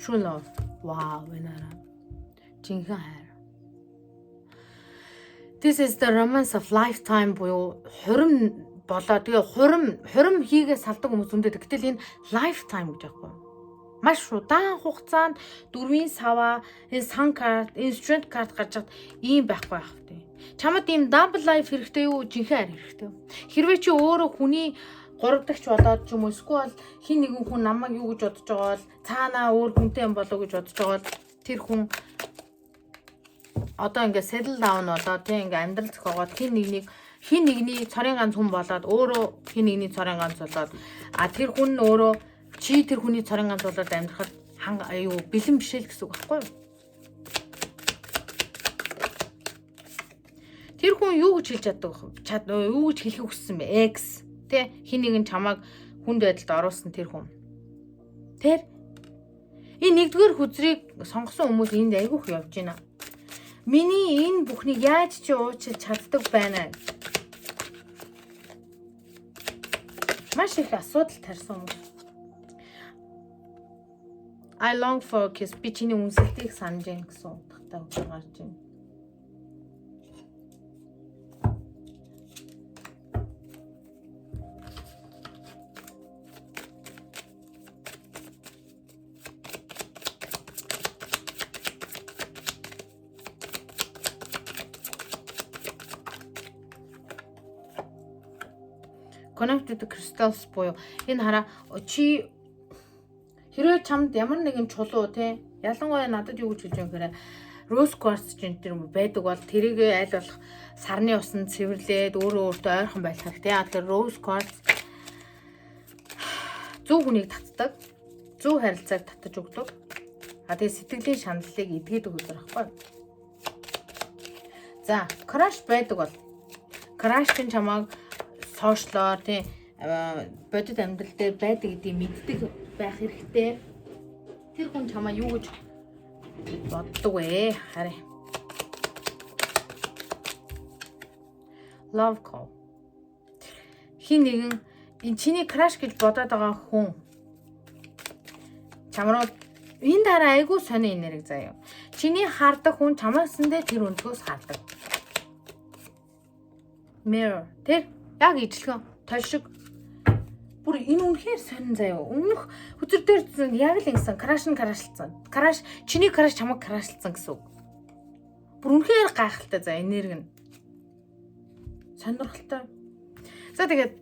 True love. Wow, энараа. Жинхэнэ хайр. This is the romance of lifetime буюу хурим болоо. Тэгээ хурим хийгээ салдаг хүмүүс үндэд. Гэтэл энэ lifetime гэж аахгүй. Маш удаан хугацаанд 4 сава, энэ сан карт, instrument карт гарч хад ийм байхгүй байх тий. Чамд ийм double life хэрэгтэй юу? Жинхэнэ хайр хэрэгтэй. Хэрвээ чи өөрөө хүний 3 дахь болоод ч юм уу эсвэл хин нэгэн хүн намайг юу гэж бодож байгаа бол цаанаа өөр хүнтэй юм болоо гэж бодож байгаа бол тэр хүн одоо ингээд settle down болоод тийм ингээд амьдрал зохиогоод хин нэгний цорын ганц хүн болоод өөрөө хин нэгний цорын ганц болоод тэр хүн нь өөрөө чи тэр хүний цорын ганц болоод амьдрахад юу бэлэн биш л гэсэн үг байхгүй юу? Тэр хүн юу гэж хэлж чаддаг юу гэж хэлхийг хүссэн бэ? X тэ хин нэгэн чамааг хүнд байдалд оруулсан тэр хүн. Тэр энэ нэгдүгээр хүзрийг сонгосон хүмүүс энд айгүйх явж байна. Миний энэ бүхнийг яаж чи уучлах чаддаг байна? Маш их асуудал тарьсан хүмүүс. I long for kiss би чиний үнсэлтийг санаж гин гэсэн утгатай үг гарч байна. Connected to crystals буюу энэ хараа чи хэрвээ чамд ямар нэгэн чулуу те ялангуяа надад юу гэж хэлж байгаа гэхээр rose quartz чинь тэр байдаг бол тэрийг аль болох сарны усанд цэвэрлээд өөртөө ойрхон байх хэрэгтэй. Тэгэхээр rose quartz зөв хүнийг татдаг, зөв харилцааг татаж өгдөг. Тэгээ сэтгэлийн шаналлыг эдгээд өгөх байхгүй. За, crush байдаг бол crush чинь чамааг сошиалор тий бодит амьдрал дээр байдаг гэдгийг мэддэг байх хэрэгтэй. Тэр хүн чамаа юу гэж боддог вэ? Харъя. Love call. Хин нэгэн энэ чиний краш гэж бодоод байгаа хүн чамруу энэ дараа айгүй сони энерги заяа. Чиний хардаг хүн чамаасандээ тэр өнцгөөс хардаг. Mirror тэр яг ижлэгэн толшиг бүр энэ үнэхээр сонин заяа. Өмнөх хүзэр дээр яг л ингэсэн крашлцсан. Краш чиний краш чамайг крашлцсан гэсэн үг. Бүр үнэхээр гайхалтай заяа энерги нь. Сонирхолтой. За тэгээд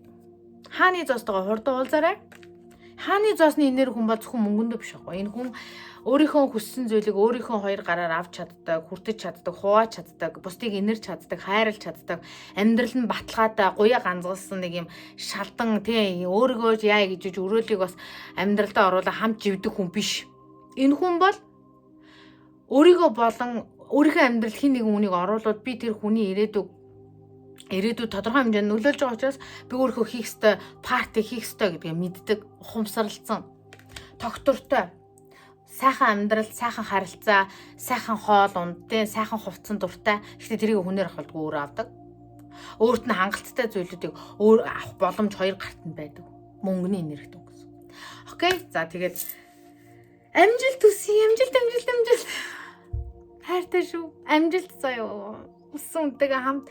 хааны зоостойгоо хурдан уулзаарай. Хааны зоосны энерги хүн бол зөвхөн мөнгөндөө биш байхгүй. Энэ хүн өөрийнхөө хүссэн зүйлийг өөрийнхөө хоёр гараар авч чаддаг, хүртэж чаддаг, хувааж чаддаг, бусдыг инэрч чаддаг, хайрлж чаддаг, амьдрал нь баталгаатай, гуяа ганцгалсан нэг юм шалдан тий өөрийгөө яа гэж өрөөлийг бас амьдралдаа оруулаа хамт живдэг хүн биш. Энэ хүн бол өөрийгөө болон өөрийнхөө амьдрал хин нэгэн хүнийг оруулаад би тэр хүний ирээдүйд тодорхой хэмжээнд нөлөөлж байгаа учраас би өөрийнхөө хийх ёстой парти хийх ёстой гэдгийг мэддэг, ухамсарлалцсан, тогтвортой, сайхан амьдрал, сайхан харилцаа, сайхан хоол унд, сайхан хувцсан дуртай. Гэхдээ тэрийг хүнээр авахдаг өөрөө авдаг. Өөрт нь хангалттай зүйлүүдийг өөр авах боломж хоёр гарт нь байдаг. Мөнгөний энергид гэсэн. Окей. За тэгээд амжилт хүсье, амжилт. Хайртай шүү. Амжилт заяа. Үсэн үнтэйгээ хамт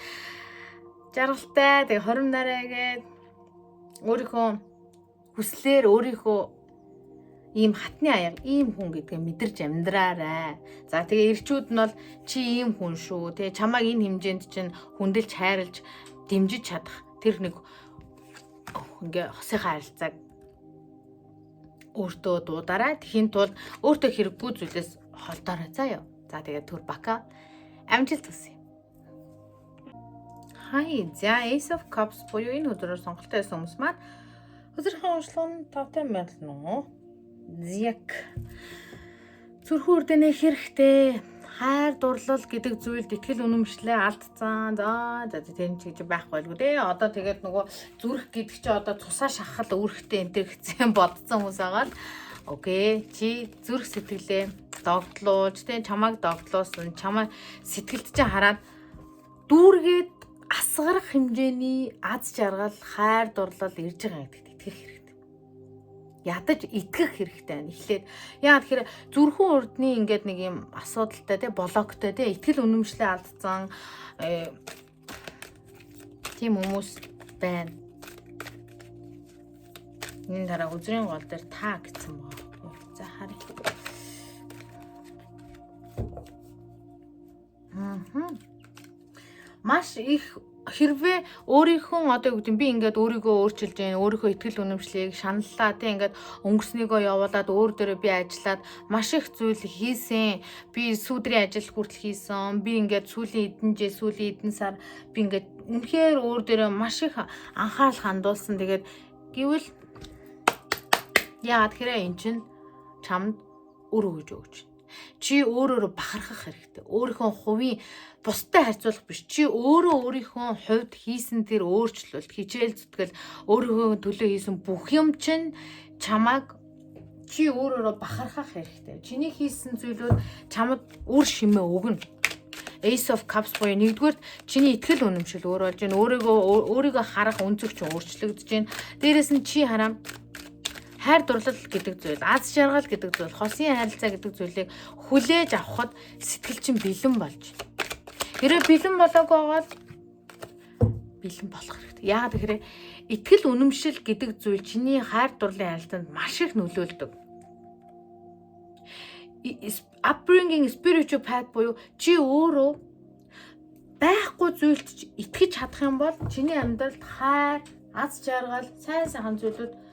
жаргалтай тэг 20 нараагээд өөрийнхөө хүслээр өөрийнхөө ийм хатны аяга ийм хүн гэдгээ мэдэрч амьдраарай. За тэгээ ирчүүд нь бол чи ийм хүн шүү. Тэгээ чамайг энэ хэмжээнд чинь хүндэлж хайрлж дэмжиж чадах тэр нэг ингээ хосын харилцааг өөртөө дуудаарай. Тэхийн тулд өөртөө хэрэггүй зүйлээс холдоорой заяа. За тэгээ түр бака амжилт хүсье. Хай, за Ace of Cups буюу энэ өдрөөр сонголттой байсан хүмүүс маань өдрийнхөө уншлага нь 5 мянга нөө. Зяк. Зүрхэн үрдэнэ хэрэгтэй. Хайр дурлал гэдэг зүйлд итгэл үнэмшлээ алдцсан. За тэр ч гэж байхгүй л дээ. Одоо тэгээд нөгөө зүрх гэдэг чи одоо цусаа шахахад үүрэгтэй энэ гэсэн бодсон хүмүүс байгаа л. Окей. Чи зүрх сэтгэлээ догтлууж, тэ чамайг догтлуусан, чамаа сэтгэлд чинь хараад дүүргээд асгарах хэмжээний аз жаргал, хайр дурлал ирж байгаа гэдэгт итгэх хэрэгтэй. ядаж итгэх хэрэгтэй байна. Эхлээд яагаад тэгэхээр зүрхэн урдны ингээд нэг юм асуудалтай те блоктой те итгэл үнэмшлээ алдсан тийм хүмүүс байна. Энэ дараа үзрийн гол дээр та гэсэн байгаа. За харъя. Маш их хэрвээ өөрийнхөө одоо юу гэдэг би ингээд өөрийгөө өөрчилж जैन өөрийнхөө итгэл үнэмшлийг шаналлаа тийм ингээд өнгөрснийгөө явуулаад өөр дээрээ би ажиллаад маш их зүйл хийсэн. Би сүүдрийн ажил хүртэл хийсэн. Би ингээд сүүлийн эдэн сар би ингээд үнэхээр өөр дээрээ маш их анхаарал хандуулсан. Тэгээд гэвэл яагаад гэхээр эн чинь чамд өр өгж өгч. Чи өөрөөрөө бахархах хэрэгтэй. Өөрийнхөө хувийн бусдад харьцуулах биш. Чи өөрийнхөө хувьд хийсэн тэр өөрчлөлт, хичээл зүтгэл, өөрийнхөө төлөө хийсэн бүх юм чинь чамайг чи өөрөөрөө бахархах хэрэгтэй. Чиний хийсэн зүйлүүд чамд үр шимээ өгнө. Ace of Cups буюу нэгдүгээр чиний итгэл үнэмшил өөр болж байна. Өөрийгөө харах өнцөг чинь өөрчлөгдөж байна. Дээрээс нь чи хараа хайр дурлал гэдэг зүйл, аз жаргал гэдэг зүйл, хосын харилцаа гэдэг зүйлийг хүлээж авахд сэтгэл чинь бэлэн болж. Хэрэг бэлэн болоогүй бол бэлэн болох хэрэгтэй. Яагаад гэхээр итгэл үнэмшил гэдэг зүйл чиний хайр дурлалын харилцаанд маш их нөлөөлдөг. Upbringing spiritual path буюу чи өөрөө байхгүй зүйлд итгэж чадах юм бол чиний амьдралд хайр, аз жаргал, сайн сайхан зүйлүүд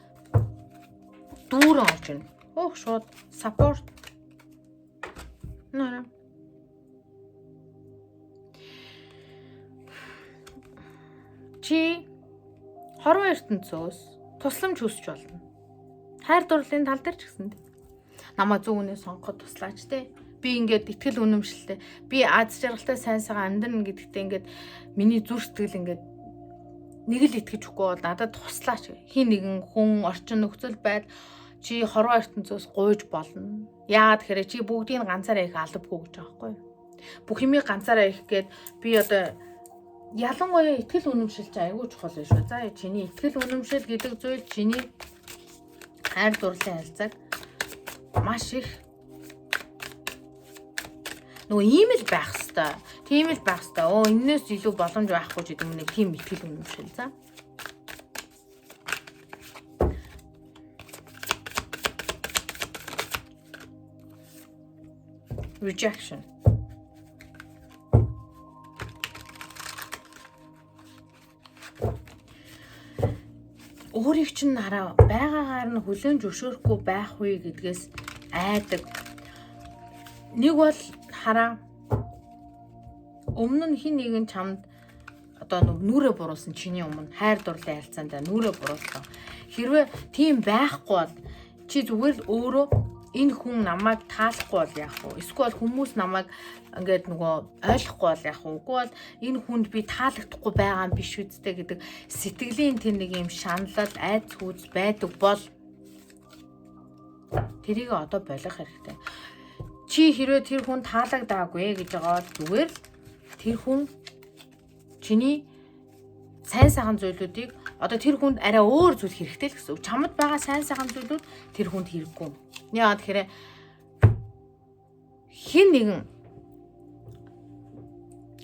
дүүрэн орж ийн. Шууд support. Наа. Чи хорвоо ертөнцөөс тусламж хүсч болно. Хайр дурлалын тал дээр ч гэсэн. Намаа зөв үнэ сонгоход туслаач те. Би ингээд итгэл үнэмшилтэй. Би аз жаргалтай сайн сайхан амьдрна гэдэгтээ ингээд миний зүрх сэтгэл ингээд нэг л итгэж өгөхгүй бол надад туслаач. Хин нэгэн хүн орчин нөхцөл байдал чи хорвоо ертөнцөөс гуйж болно. Яагаад гэхээр чи бүгдийг ганцаараа их албагүй гэж байгаа байхгүй. Бүх юмыг ганцаараа их гээд би одоо ялангуяа итгэл үнэмшил чи айгүй чухал биш үү? За чиний итгэл үнэмшил гэдэг зүйл чиний хайр дурлалын харилцааг маш их нөгөө ийм л байх хэвээр. Тийм л байх хэвээр. Энээс илүү боломж байхгүй ч гэдэг юм нэг тийм итгэл үнэмшил. За rejection. Өөрийг чинь хараа байгаагаар нь хүлээн зөвшөөрөхгүй байх үе гэдгээс айдаг. Нэг бол хараа өмнө нь хин нэгэн чамд одоо нүрээ буруулсан чиний өмнө хайр дурлалын харилцаанд нүрээ буруулсан. Хэрвээ тийм байхгүй бол чи зүгээр л өөрөө энэ хүн намайг таалахгүй бол яах вэ? Эсвэл хүмүүс намайг ингээд нөгөө ойлгохгүй бол яах вэ? Үгүй бол энэ хүнд би таалагдахгүй байгаа юм биш үсттэй гэдэг сэтгэлийн тэр нэг юм шаналл, айц хүүз байдаг бол тэрийг одоо болох хэрэгтэй. Чи хэрвээ тэр хүн таалагдаагүй гэж байгаа зүгээр л тэр хүн чиний сайн сайхан зүйлүүдийг одоо тэр хүнд арай өөр зүйл хэрэгтэй л гэсэн үг. Чамд байгаа сайн сайхан зүйлүүд тэр хүнд хэрэггүй. Яагаад тэгэхээр хин нэгэн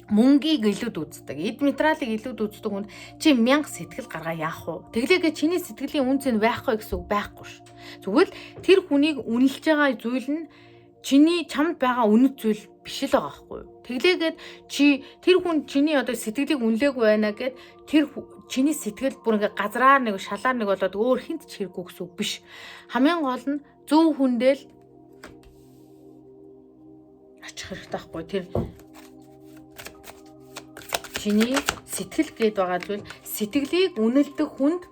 мөнгийг илүүд үздэг, эд материалыг илүүд үздэг хүнд чи 1000 сэтгэл гаргаа яах вэ? Тэглээгээ чиний сэтгэлийн үнц нь байхгүй гэсэн үг байхгүй ш. Зүгээр л тэр хүнийг үнэлж байгаа зүйл нь чиний чамд байгаа үнэт зүйл биш л байгаа байхгүй юу? Тэглээгээд чи тэр хүн чиний одоо сэтгэлийг үнэлээгүй байна гэд тэр чиний сэтгэл бүр ингээ газраар нэг шалаар нэг болоод өөр хинт ч хэрэггүй гэсэн үг биш. Хамгийн гол нь зөв хүндэл очих хэрэгтэй байхгүй тэр чиний сэтгэл гээд байгаа зүйл сэтгэлийг үнэлдэг хүнд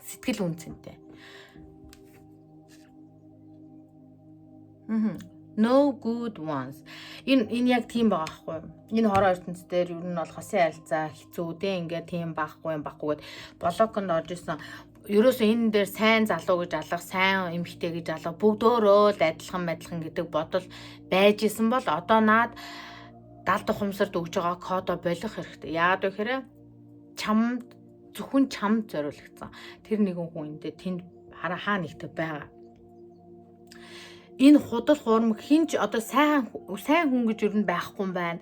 сэтгэл үнцэнтэй. No good ones. Энэ яг тийм байгаа хгүй. Энэ хороо ертөнц дээр ер нь бол хосын харилцаа хэцүү дээ. Ингээд тийм байхгүй гэд блоконд орж исэн. Ерөөсөө энэ дээр сайн залуу гэж алах, сайн эмэгтэй гэж алах бүгдөө л адилхан гэдэг бодол байж исэн бол одоо наад 70 ухамсарт өгж байгаа кодо болох хэрэгтэй. Яагаад вэ гэхээр чамд зөвхөн чамд зориулагдсан. Тэр нэгэн хүн эндээ тэнд хаа нэгтэй байгаа. Энэ худал хуурмаг хинч одоо сайн хүн гэж юу н байхгүй юм байна.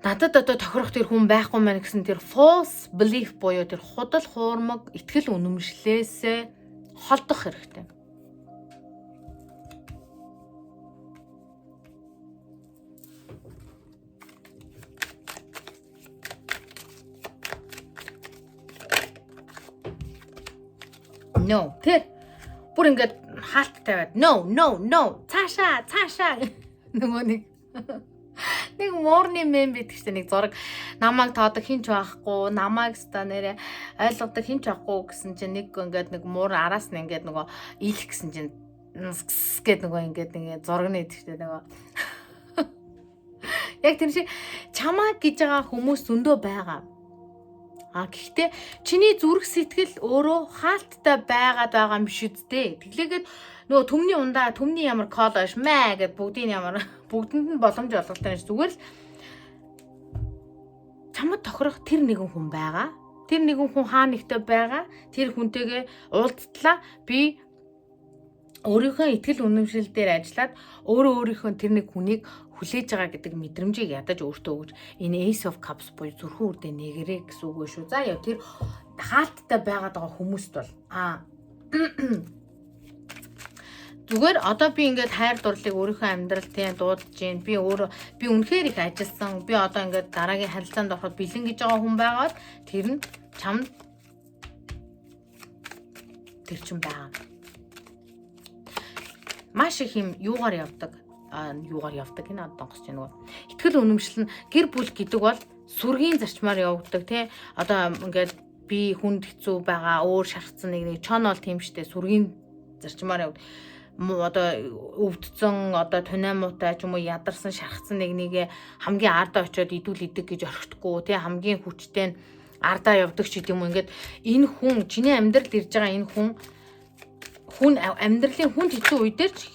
Надад одоо тохирох тэр хүн байхгүй маань гэсэн тэр false belief буюу тэр худал хуурмаг итгэл үнэмшлээсээ холдох хэрэгтэй. No, тэр бүр ингээд хаалт тавиад no цаашаа нөгөө нэг муурны мем байдаг шүү дээ, нэг зураг намайг тоодог хинч байхгүй, намайг ста нэрэ ойлгодог хинч байхгүй гэсэн чинь нэг ингээд нэг муур араас нь ингээд нөгөө ийлэх гэсэн чинь гэд нөгөө ингээд нэг зураг нь байдаг шүү дээ нөгөө. Яг тэр шиг чамаа гэж байгаа хүмүүс зөндөө байгаа. Гэхдээ чиний зүрх сэтгэл өөрөө хаалттай байгаа юм биш үсттэй. Тэглээгээд нөгөө төмний ундаа төмний ямар колош мэ гэд бүгдийн ямар бүгдэнд нь боломж олголтой гэж зүгээр л чамд тохирох тэр нэгэн хүн байгаа. Тэр нэгэн хүн хаа нэгтэй байгаа. Тэр хүнтэйгээ уулзтлаа. Би өөрийнхөө итгэл үнэмшил дээр ажиллаад өөрийнхөө тэр нэг хүнийг хүлээж байгаа гэдэг мэдрэмжийг ядаж өөртөө өгч энэ Ace of Cups буюу зүрхэн үрдээ нэгэрээ гэсэн үг шүү. За яа тэр хаалттай байгаад байгаа хүмүүст бол зүгээр одоо би ингээд хайр дурлалыг өөрийнхөө амьдралд тийм дуудаж гин би үнэхээр их ажилласан. Би одоо ингээд дараагийн харилцаанд ороход бэлэн гэж байгаа хүн байгаад тэр нь чамд тэр чин байгаа. Маш их юм юугаар явдаг энэ донгосч нөгөө итгэл үнэмшил нь гэр бүл гэдэг бол сүргийн зарчмаар явагддаг тий. Одоо ингээд би хүнд хэцүү байгаа өөр шархсан нэг чон бол тийм штэ сүргийн зарчмаар явдаг. Одоо өвдцэн одоо туниа муутай ч юм уу ядарсан шархсан нэгээ хамгийн ардаа очиод идүүл идэг гэж орхихгүй тий. Хамгийн хүчтэй нь ардаа явдаг ч гэдэм юм. Ингээд энэ хүн чиний амьдралд ирж байгаа энэ хүн амьдралын хүнд хэцүү үе дээр ч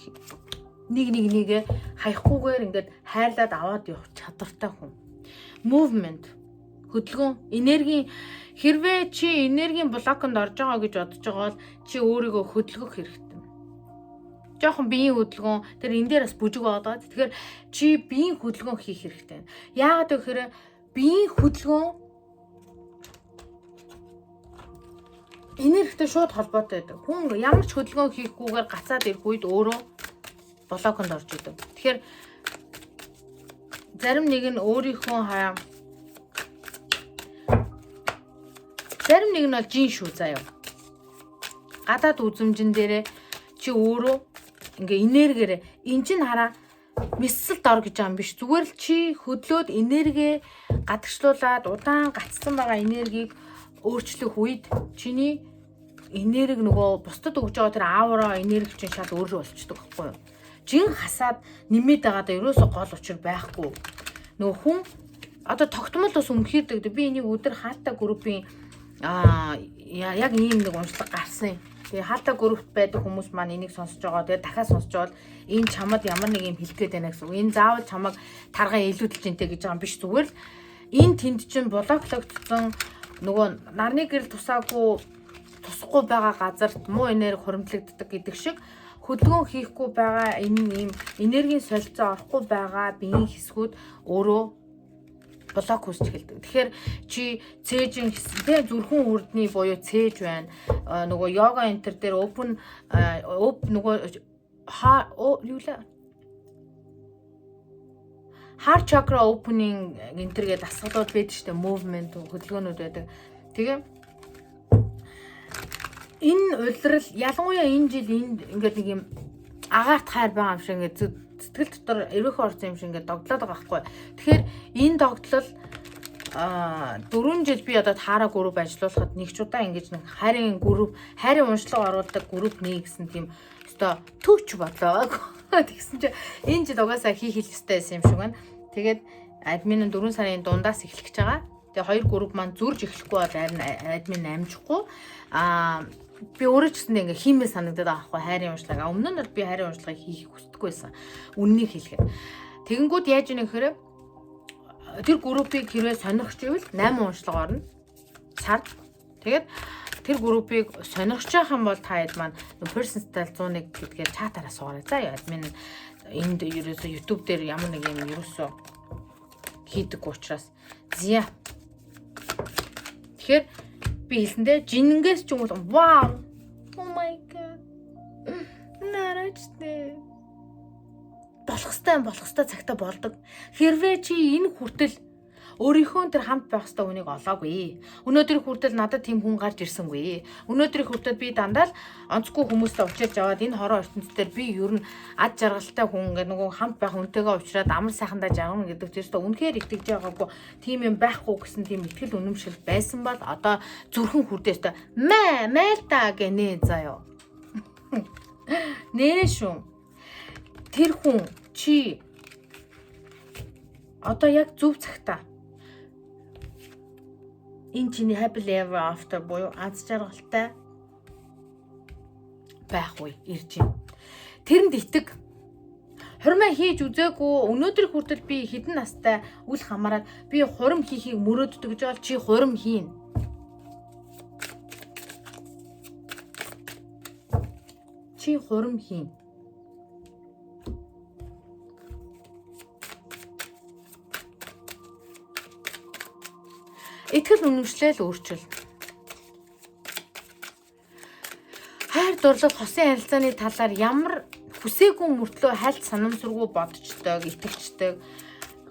нэг хаяггүйгээр ингээд хайлаад аваад явах чадвартай хүн. Movement, хөдөлгөөн, энерги хэрвээ чи энергийн блоконд орж байгаа гэж бодож байгаа бол чи өөрийгөө хөдөлгөх хэрэгтэй. Жохон биеийн хөдөлгөөн тэр энэ дээр бас бүжиг байгаа. Тэгэхээр чи биеийн хөдөлгөөн хийх хэрэгтэй. Яагаад гэхээр биеийн хөдөлгөөн энергитэй шууд холбоотой байдаг. Хүн ямар ч хөдөлгөөн хийхгүйгээр гацаад ирэх үед өөрөө блоконд орж идэв. Тэгэхээр зарим нэг нь өөрийнхөө зарим нэг нь бол жин шүү заяа. Гадаад үзмжин дээрээ чи өөрөө ингээ энергиэр эн чин хараа мэссэлд ор гэж байгаа юм биш. Зүгээр л чи хөдлөөд энерги гадагшлуулад удаан гацсан байгаа энергийг өөрчлөх үед чиний энерги нөгөө бусдад өгж байгаа тэр аура энерги чинь шал өөр болчихдог байхгүй юу? Жин хасаад нэмээд байгаадаа ерөөсө гол учир байхгүй. Нөгөө хүн одоо тогтмол бас өмхийрдэг. Би энийг өдөр хаалтаа группийн яг ийм нэг уншлага гарсан. Тэгээ хаалтаа группт байдаг хүмүүс маань энийг сонсож байгаа. Тэгээ дахиад сонсож бол энэ чамд ямар нэг юм хэлэх гээд байна гэсэн. Энэ заавал чамайг таргаа илүүдэлж интэй гэж байгаа юм биш. Зүгээр л энэ тэнд чинь блоклогдсон нөгөө нарны гэрэл тусахгүй байгаа газарт муу энерги хуримтлагддаг гэдэг шиг хөдөлгөөн хийхгүй байгаа энэ ийм энергийн солилцоо орохгүй байгаа биеийн хэсгүүд өөрөө блок үүсч эхэлдэг. Тэгэхээр чи цээжин тэ зүрхэн үрдний буюу цээж байна. Нөгөө йога энтер дээр open нөгөө heart chakra opening энтер гэдэг асгалууд байдаг шүү дээ. Movement хөдөлгөөнүүд байдаг. Тэгээ энэ улирал ялангуяа энэ жил ингээд нэг юм агаарт хайр байгаа юм шиг ингээд сэтгэл дотор эрвэх орсон юм шиг ингээд догдлоод байгаа байхгүй. Тэгэхээр энэ догдлол 4 жил би одоо таараа групп ажиллуулахад нэг ч удаа ингэж нэг хайрын уншлага оруулдаг групп нэгсэн тийм өстой төвч бодлоо. Тэгсэн чинь энэ жил угаасаа хийх ёстой байсан юм шиг байна. Тэгээд админ нь 4 сарын дундаас эхлэх гэж байгаа. Тэгээ 2 групп маань зурж эхлэхгүй бол админ амжихгүй. Би өөрөө ч гэсэн ингээ хиймээ санагдаад байгаа байхгүй хайрын уншлага. Өмнө нь бол би хайрын уншлагыг хийх хүсдэггүй байсан. Үннийг хэлэхэд. Тэгэнгүүт яаж ийнэ гэхээр тэр группийг хэрвээ сонирхч ивэл 8 уншлага орно. Сард. Тэгээд тэр группийг сонирхож байгаа юм бол та хэд маань person style 101 гэдгээр чатаараа суугаарай. За админ энд ерөөсө YouTube дээр ямар нэг юм ерөөсө хийдэг учраас зя. Тэгэхээр би хэлсэндээ жингээс ч юм уу вау. Oh my god. Нарачтэй. Болох хэвээр цагтаа болдог. Хэрвээ чи энэ хүртэл өөрийнхөө тэр хамт байх хэвээр үнийг олоогүй. Өнөөдрийн хүртэл надад тийм хүн гарч ирсэнгүй. Өнөөдрийн хүртэл би дандаа л онцгүй хүмүүстэй уулзаж аваад энэ хорон ертөнцийн би ер нь ад жаргалтай хүн гэдэг нөгөө хамт байх үнтэйгээ уулзраад амар сайхандаа жаргана гэдэг чигээр үнэхээр итгэж байгаагүй тийм юм байхгүй гэсэн тийм итгэл үнэмшил байсан бол одоо зүрхэн хүрдээстэй мэлта гэнэ заяа. Нэрэ шүү. Тэр хүн чи одоо яг зөв цагтаа энэ чиний happy ever after буюу аз жаргалтай байх үе ирж байна. Тэрэнд итэг. Хурмаа хийж үзээгүй өнөөдөр хүртэл би хэдэн настай үл хамааран би хурим хийхийг мөрөөддөг гэж бол чи хурим хийн. Чи хурим хийн. Итгэл үнэмшлэл өөрчил. Хайр дурлал хосын харилцааны талаар ямар хүсээгүй мөртлөө хальт санамсаргүй бодцдог, итгэвчдэг.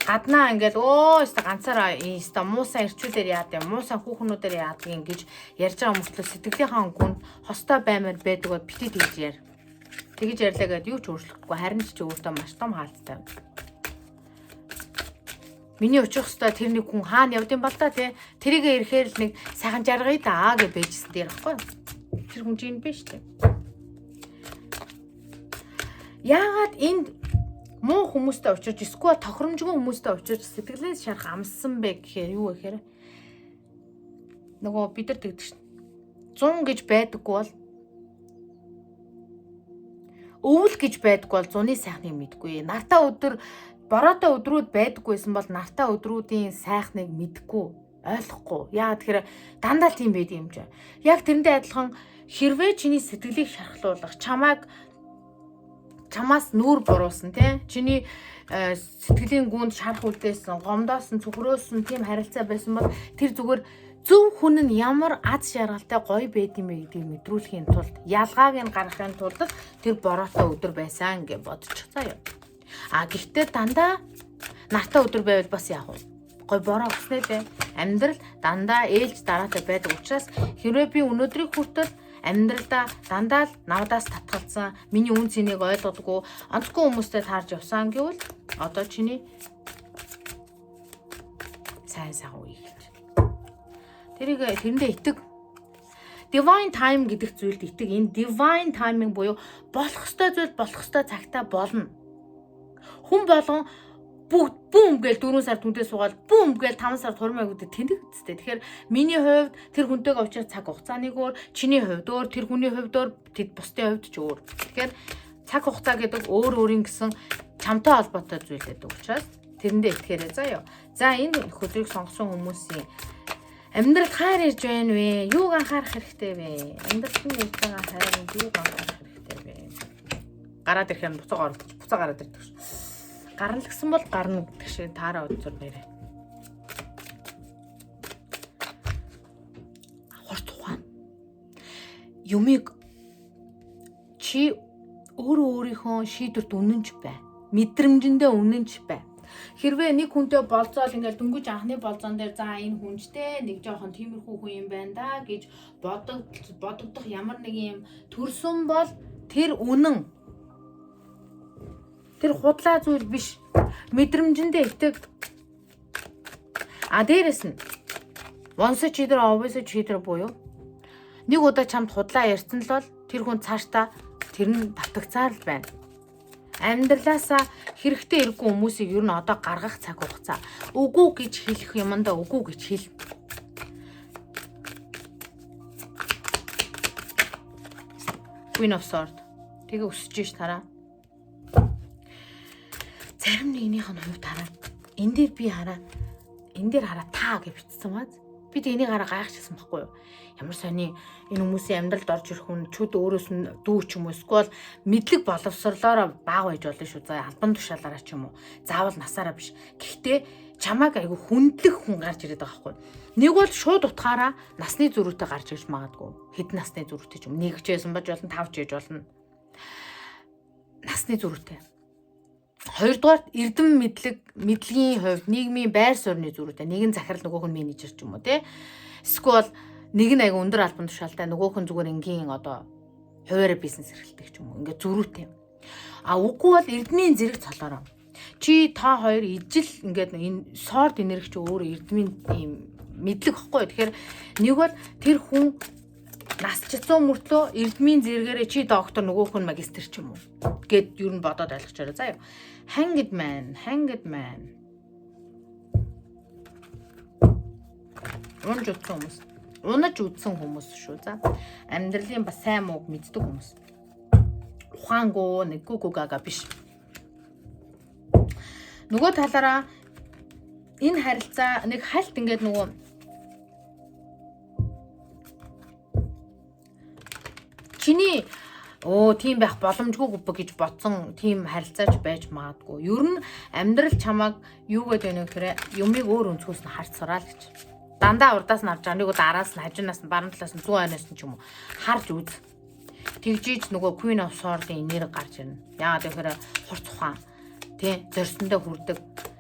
Гаднаа ингээд өстө ганцаараа өстө муусан ирчүүдээр яад юм, муусан хүүхнүүдээр яадгийг гэж ярьж байгаа мөртлөө сэтгэлийнхаа гүнд хостой баймаар байдаг бод битээ тэгж яар. Тэгж ярьлаа гэдээ юу ч өөрчлөхгүй харин ч өөртөө маш том хаалттай. Миний очих хөстөө тэр нэг хүн хаана явд юм бол та тий. Тэрийгээ ирэхээр л нэг сайхан жаргая даа гэж байжсэн дээр ихгүй. Тэр хүн чинь биш тий. Яагаад энд муу хүмүүстэй очиж эсвэл тохиромжгүй хүмүүстэй очиж сэтгэлээс шарах амссан бэ гэхээр юу вэ гэхээр нөгөө бид нар тэгдэг шин. 100 гэж байдаггүй бол өвөл гэж байдаггүй бол 100-ны сайхныг мэдгүй. Нартаа өдөр бороотой өдрүүд байдаггүйсэн бол нартаа өдрүүдийн сайхныг мэдгүй, ойлгохгүй. Яагаад тэгэхээр дандаа тийм байд юм чи. Яг тэрэндээ адилхан хэрвээ чиний сэтгэлийг шархлуулах, чамаас нүүр буруулсан тий. Чиний сэтгэлийн гүнд шарах үлдээсэн, гомдоосон, цөхрөөсөн тийм харилцаа байсан бол тэр зүгээр зөв хүн нь ямар аз жаргалтай гоё байд юм бэ гэдгийг мэдрүүлэхийн тулд, ялгааг нь гаргахын тулд тэр бороотой өдөр байсан гэж бодчих заяа. Гэхдээ дандаа нартаа өдөр байвал бас яах вэ? Гой бороо өснөө дээ. Амьдрал дандаа ээлж дараатай байдаг учраас хэрвээ би өнөөдрийг хүртэл амьдралдаа дандаа л навдаас татгалцсан, миний үн цэнийг ойлгодгүй, онцгүй хүмүүстэй таарж явсан гэвэл одоо чиний сайн үе эхэлж. Тэрэндээ итэг. Divine time гэдэг зүйлд итэг. Энэ divine timing буюу болох ёстой зүйл болох ёстой цагтаа болно. Хүн болгон бүүм гээл 4 сар түнтэй суугаад бүүм гээл 5 сар турмаа гэдэг тэнэг үстэй. Тэгэхээр миний хувьд тэр хүнтэйгээ уулзах цаг хугацааны өөр, чиний хувьд өөр, тэр хүний хувьд өөр, тэд бусдын хувьд ч өөр. Тэгэхээр цаг хугацаа гэдэг өөр өөрийн гэсэн чамтай холбоотой зүйл байдаг учраас тэрэндээ итгээрэй заяа. За энэ хөдрийг сонгосон хүмүүсийн амьдралд хайр ирж байна вэ? Юуг анхаарах хэрэгтэй вэ? Амьдралд нь ирж байгаа хайрыг юуг анхаарах хэрэгтэй вэ? Гараад ирэх юм буцаа гараад ирдэг ш. Гарна л гэсэн бол гарна гэдэг шиг таараа үзүр нэрээ. Авах тухайн юмыг чи өөрийнхөө шийдвэрт үнэнч бай. Мэдрэмжэндээ үнэнч бай. Хэрвээ нэг хүнтэй болцоол ингээл дөнгөж анхны болзон дээр за энэ хүнчтэй нэг жоохон тиймэрхүү хүн юм байна да гэж бодогдох ямар нэг юм төрсөн бол тэр үнэн. Тэр худлаа зүйл биш. Мэдрэмжэндээ итэг. Дээрэс нь once cheater always a cheater буюу нэг удаа чамд худлаа ярьсан л бол тэр хүн цаашдаа тэр нь татагцаар л байна. Амьдралаасаа хэрэгтэй иргүй хүмүүсийг ер нь одоо гаргах цаг хугацаа. Үгүй гэж хэлэх юмдаа үгүй гэж хэл. Queen of Swords. Тэгээ өсөж ш тараа. Зарим нэгнийх нь хувьд хараа. Энэ дээр би хараа. Энэ дээр хараа та гэж бичсэн баз. Би тэнийг хараа гайхчихсан байхгүй юу? Ямар сони энэ хүмүүсийн амьдралд орж ирэх хүн чүд өөрөөс нь дүү ч юм уу эсвэл мэдлэг боловсрлоороо бага байж болно шүү. За албан тушаалаараа ч юм уу. Заавал насаараа биш. Гэхдээ чамааг айгүй хүндлэх хүн гарч ирээд байгаа байхгүй. Нэг бол шууд утгаараа насны зөрүүтэй гарч ирж магадгүй. Хэдэн насны зөрүүтэй ч юм. 1 ч байсан бож болно, 5 ч байж болно. Насны зөрүүтэй. Хоёрдугаар эрдэм мэдлэгийн хувьд нийгмийн байр суурьны зөрүүтэй. Нэг нь захирал, нөгөөх нь менежер ч юм уу те. Эсвэл нэг нь айгүй өндөр албан тушаалтай, нөгөөх нь зүгээр энгийн одоо хуваарь бизнес эрхэлдэг ч юм уу. Ингээд зөрүүтэй. Үгүй бол эрдмийн зэрэг цолоороо. Чи та хоёр ижил ингээд энэ сорд энерги чи өөр эрдмийн ийм мэдлэг хэвгүй. Тэгэхээр нэг бол тэр хүн насчсан мөртлөө эрдмийн зэрэгээрээ чи доктор, нөгөөх нь магистр ч юм уу гэд юу н бодоод ойлгочоорой. За юу. Hanged man. Унаж үдсэн хүмүүс шүү. За. Амьдралын бас сайн мууг мэддэг хүмүүс. Ухаангуу, нэггүй гага биш. Нөгөө талаараа энэ харилцаа нэг хальт ингээд нөгөө чиний тийм байх боломжгүй гэж бодсон тийм харилцаач байж магадгүй. Ер нь амьдрал чамааг юу гэдэг вэ гэхээр юмыг өөр өнцгөөс нь харж сураа л гэж. Дандаа урдаас нь харж байгаа. Нэг удаа араас нь, хажуунаас нь, баруун талаас нь, зүүн хойноос нь ч юм уу харж үз. Тэгжиж нөгөө Queen of Swords-ийн энерги гарч ирнэ. Яагаад гэхээр хурц ухаан тий зорьсондоо хүрдэг.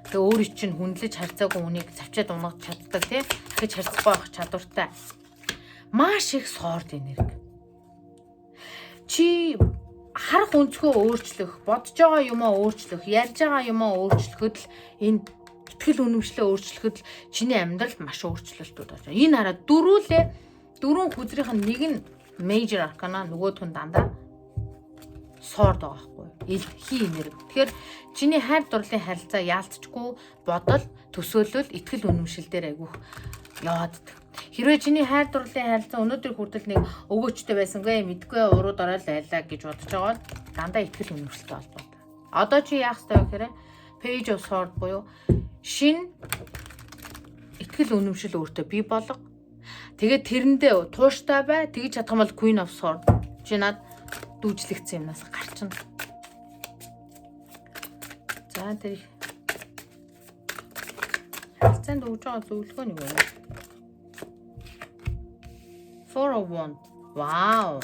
Тэгээ өөрийн чинь хүндлэж харьцаагүй хүнийг завчаад унгаж чаддаг тий дахиж харьцахгүй байх чадвартай. Маш их Sword энерги. Чи харах өнцгөө өөрчлөх, бодож байгаа юмаа өөрчлөх, ярьж байгаа юмаа өөрчлөхөд л энэ итгэл үнэмшлээ өөрчлөхөд л чиний амьдралд маш өөрчлөлтүүд болж байна. Энэ хараа дөрвөн хүзрийнх нь нэг нь major arcana, нөгөөх нь дандаа sword байгаа байхгүй. Хий энерги. Тэгэхээр чиний хайр дурлалын харилцаа яалтчгүй бодол, төсөөлөл, итгэл үнэмшил дээр айгүйх явааддаг. Хэрвээ чиний хайр дурлалын харилцаа өнөөдөр хүртэл нэг өвөөчтэй байсангүй мэдгүй урууд ороод байлаа гэж бодож байгаа бол дандаа итгэл үнэмшилтэй холбоотой. Одоо чи яах ёстой вэ гэхээр page of sword буюу шин итгэл үнэмшил өөртөө бий болго. Тэгээд тэрэндээ тууштай бай. Тэгж чадах юм бол Queen of Sword чи над дүүжлэгдсэн юмнаас гарчна. За тэр харилцаанд өгж байгаа зөвлөгөө нэг байна. 4 of Wands. Вау.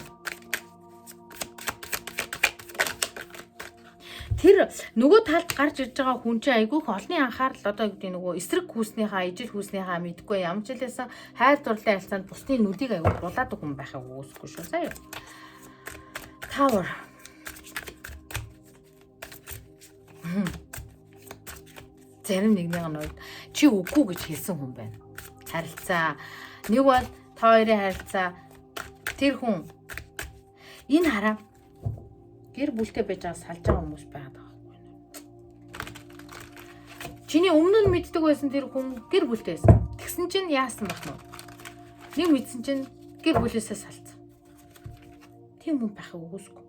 Тэр нөгөө талд гарч ирж байгаа хүн чинь айгүйх олонний анхаарал одоо гэдэг нөгөө эсрэг хүүснийхаа, ижил хүүснийхаа мэдгүй ямар ч хэлээсэн хайр дурлалын харилцаанд бусдын нүдийг айгүй булаадаг хүн байхыг үгүйсэхгүй шүү. Сая. Tower. Зарим нэгнийх нь чи үгүй гэж хэлсэн хүн байна. Харилцаа. Нэг бол та хоёрын харилцаа тэр хүн энэ хараа гэр бүлтэй байж байгаа салж байгаа хүмүүс байгаад байгаа байхгүй юу? Чиний өмнө нь мэддэг байсан тэр хүн гэр бүлтэй байсан. Тэгсэн чинь яасан бах нь? Нэг мэдсэн чинь гэр бүлээсээ салцсан. Тийм хүн байхыг үгүйсэхгүй.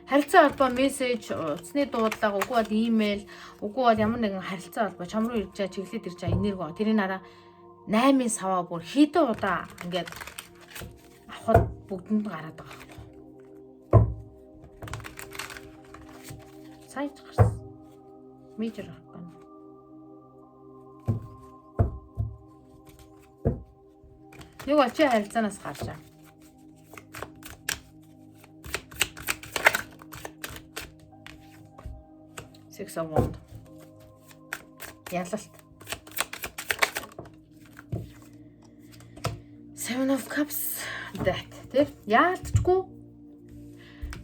Харилцаа холбоо мессеж, утасны дуудлага, үгүй бол имэйл, үгүй бол ямар нэгэн харилцаа холбоо чам руу ирж байгаа, чиглэлд ирж байгаа энерги. Тэрийн хараа 8 саваа бүр хэдэн удаа ингээд авахд бүгдэнд гараад байгаа. Сайж гарсан. Major аркан. Нэг очи харилцаанаас гарчаа. Six of Wands. Ялалт. Seven of Cups. That. Тэг яалтчгүй.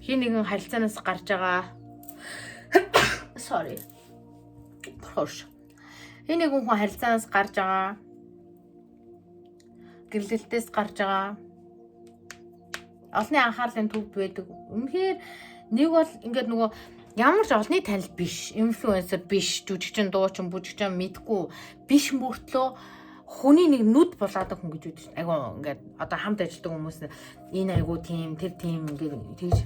Хин нэгэн харилцаанаас гарч байгаа. Sorry. Прош. Энэ нэг хүн харилцаанаас гарч байгаа. Гэрлэлтээс гарч байгаа. Олонний анхаарлын төвд байдаг. Үнэхээр нэг бол ингээд нөгөө ямар ч олонний танил биш, инфлюенсер биш, жүжигчин, дуучин, бүжигчин мэдгүй биш мөртлөө хүний нэг нүд булаадаг хүн гэж үздэг. Айгу ингээд одоо хамт ажилладаг хүмүүс энэ айгу тийм, тэр тийм ингээд тэгж.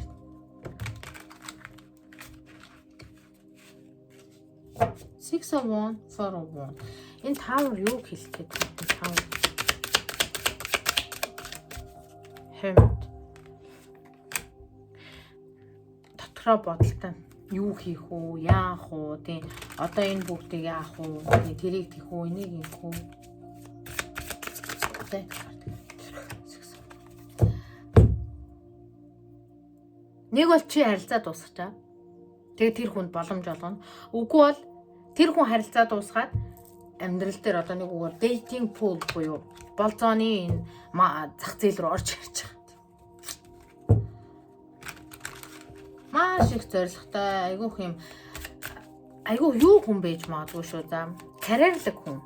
Six of Wands, Four of Wands. Энэ Tower юу хэлэх гээд байна? Tower. Hermit. Дотроо бодолтой юу хийх үү, яах уу, тий. Одоо энэ бүгдийг яах уу, тий, тэрийг тийх үү, энийг ийх үү. Нэг бол чи харилцаа дуусгачаа. Тэгээ тэр хүнд боломж олгоно. Үгүй бол тэр хүн харилцаа дуусгаад амьдрал дээр одоо нэг үгээр dating pool буюу болзооны энэ зах зээл рүү орж ирж байгаа. Маш их зоригтой, айгүй юу хүн байж магадгүй шүү за. Карьерлаг хүн.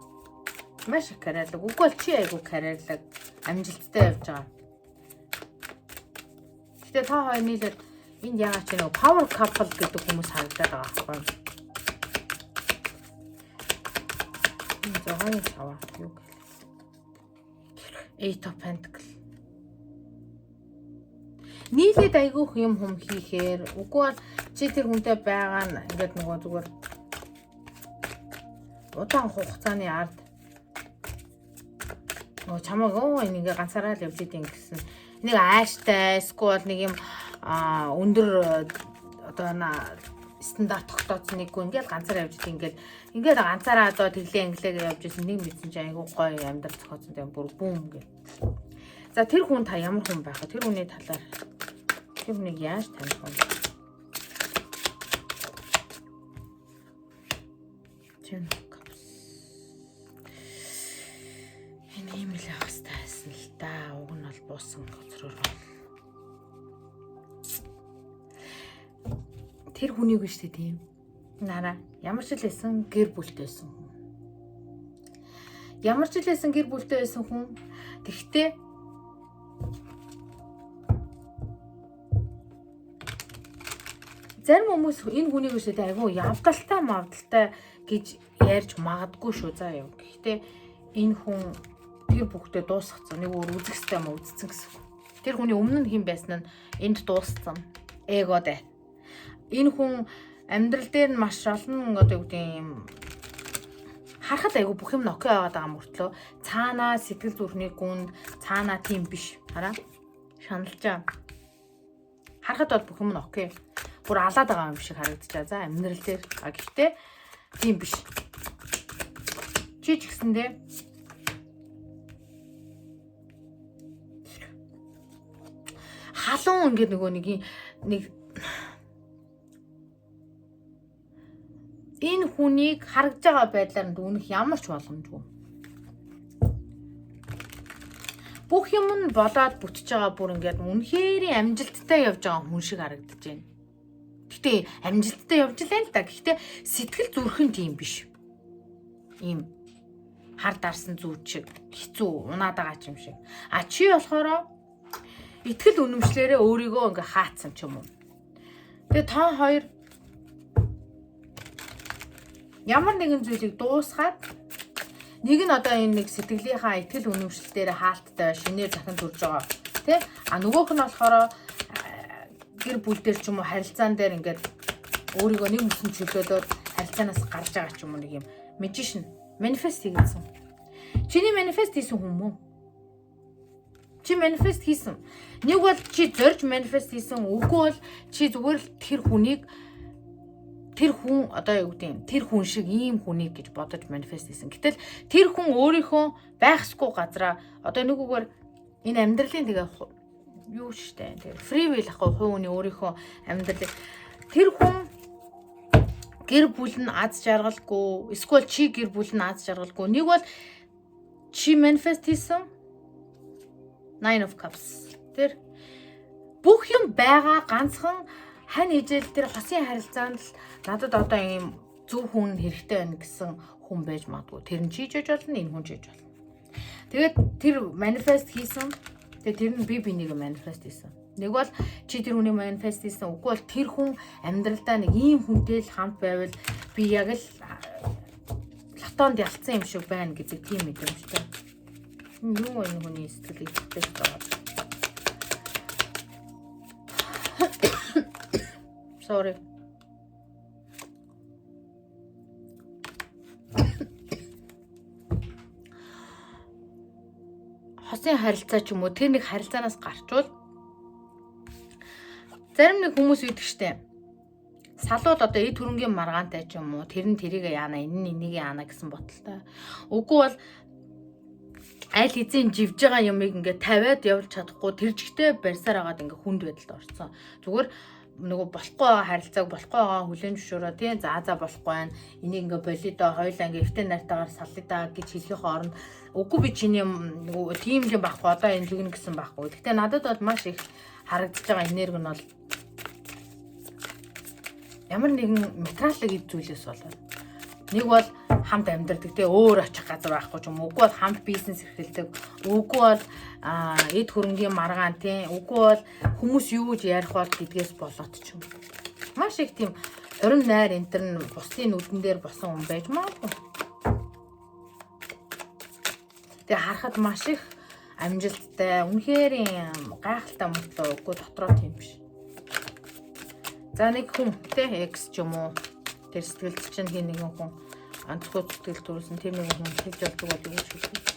Маш их карьерлаг. Үгүй бол чи айгүй карьерлаг, амжилттай явж байгаа. Гэтэ та хоёр нийлээд энд яагаад ч нэг power couple гэдэг хүмүүс харагдаад байгаа байхгүй юу? Энэ зогооны саваа юу гэх. Eight of Pentacles. Нийлээд айгүйх юм хүм хийхээр үгүй бол чи тэр хүнтэй байгаа нь ингээд нөгөө зүгээр удаан хугацааны ард нөгөө чамаг ингээ ганцаараа л явж идэв гэсэн нэг ааштай эсвэл нэг юм өндөр одоо стандарт тогтоосон нэггүй ингээл ганцаараа явж идэв ингээд ганцаараа одоо тэглээ явж исэн нэг мэдсэн чи айгүй гоё амьдрал зохиосон тийм бүр бүүм гэл. За тэр хүн та ямар хүн байх вэ? Тэр хүний талаар тэр хүнийг яаж таних вэ? Энэ юм л авахстай байсан л да. Уг нь бол буусан гоцроор бол. Тэр хүнийг биш тийм. Нара ямар ч л байсан гэр бүлтэй байсан хүн. Ямар ч л байсан гэр бүлтэй байсан хүн. Тэгвэл зарим хүмүүс энэ хүнийг үсээд айгүй явдалтай гэж ярьж магадгүй шүү заа юу. Гэхдээ энэ хүн тэр бүхтээ дуусгацсан. Нэг өөр үзэхстэй юм үзсэн гэсэн. Тэр хүний өмнө нь хэн байсан нь энд дууссан. Эгодэ. Энэ хүн амьдрал дээр нь маш олон одоо юу гэдэг юм харахад айгүй бүх юм окей байгаад байгаа мөртлөө цаанаа сэтгэл зүрхний гүнд цаанаа тийм биш. Хараа. Шаналж байгаа. Харахад бол бүх юм нь окей. Бүр алаад байгаа юм шиг харагдчихаа. За амьдрал дээр. Гэхдээ тийм биш. Чи ч гэсэндээ халуун ингээд нөгөө нэг энэ хүнийг харагдж байгаа байдлаар нь үнэх ямар ч боломжгүй. Бүх юм нь болоод бүтэж байгаа бүр ингээд үнэхээр амжилттай явж байгаа хүн шиг харагдаж байна. Гэтэ амжилттай явж лээ л да. Гэхдээ сэтгэл зүрхэн тийм биш. Ийм хар дарсан зүуд шиг хэцүү унаад байгаа юм шиг. А чи болохоор итгэл үнэмшлэрээ өөрийгөө ингээ хаацсан ч юм уу. Тэгээ та хоёр ямар нэгэн зүйлийг дуусгаад нэг нь одоо энэ нэг сэтгэлийнхаа итгэл үнэмшлэлээр хаалттай шинээр захин төрж байгаа. Тэ? А нөгөөх нь болохоор гэр бүл дээр ч юм уу харилцаан дээр ингээд өөрийгөө нэг мөсөн чөлөөлөд харилцаанаас гарч байгаа ч юм уу нэг юм magician manifest хийсэн. Чиний manifest хийсэн хүн мөн? Чи manifest хийсэн. Нэг бол чи зорж manifest хийсэн. Үгүй бол чи зүгээр л тэр хүн одоо юу гэдэг юм тэр хүн шиг ийм хүнийг гэж бодож манифест хийсэн. Гэтэл тэр хүн өөрийнхөө байхсгүй газараа одоо нэг үгээр энэ амьдралын тэгээ юу штэ тэгээ free will ахгүй хувь хүний өөрийнхөө амьдралыг тэр хүн гэр бүл нь аз жаргалгүй эсвэл чи гэр бүл нь аз жаргалгүй. Нэг бол чи манифест хийсэн Nine of Cups. Тэр бүх юм байгаа ганцхан хань хижээл тэр хосын харилцаанд л надад одоо ийм зөв хүн хэрэгтэй байна гэсэн хүн байж магадгүй. Тэр нь чийж болно, энэ хүн чийж болно. Тэгээд тэр манифест хийсэн. Тэгээд тэр нь би бинийг манифест хийсэн. Нэг бол чи тэр хүний манифест хийсэн. Үгүй бол тэр хүн амьдралдаа нэг ийм хүнтэй л хамт байвал би яг л лотонд ялцсан юм шиг байна гэдэг тийм мэдрэмжтэй. Юу энэ хүний сэтгэлийг хэлж байгаа. Sorry. хосын харилцаа ч юм уу тэр нэг харилцаанаас гарчвал зарим нэг хүмүүс үйдэг штэ. Салууд одоо эд хөрөнгийн маргаантай ч юм уу тэр нь тэрийг яана энэ нь энийг яана гэсэн боталтай. Үгүй бол аль хэзээ живж байгаа юмыг ингээд тавиад явуулж чадахгүй тэр жигтэй барьсаар агаад ингээд хүнд байдалд орсон. Зүгээр нөгөө болохгүй байгаа харилцааг болохгүй байгаа хүлэн зөвшөөрөө тий за болохгүй байна. Энийг ингээ болидо хоёлаа ингээ эвтэн нартаагаар саллидаа гэж хэлхийн хооронд үгүй би чиний нөгөө тийм юм байхгүй одоо энэ тэгнэ гэсэн байхгүй. Гэхдээ надад бол маш их харагдаж байгаа энерги нь бол ямар нэгэн материалын эд зүйлээс болоод нэг бол хамт амьдардаг тий өөр очих газар байхгүй ч юм уу. Үгүй бол хамт бизнес эрхэлдэг. Үгүй бол эд хөрөнгийн маргаан тий. Үгүй бол хүмүүс юу гэж ярих бол гэдгээс болоод ч юм. Маш их тийм орон найр энтер нь бусдын нүдэн дээр босон хүн байж магадгүй. Тэгээ харахад маш их амжилттай, үнэхээр гайхалтай мөртлөө үгүй дотроо тийм биш. За нэг хүн тий X ч юм уу тэр сэтгэлд чинь хин нэгэн хүн анцгой сэтгэл төрүүлсэн тэр нэгэн хүн хэлж болдог бол юу гэж хэлэх.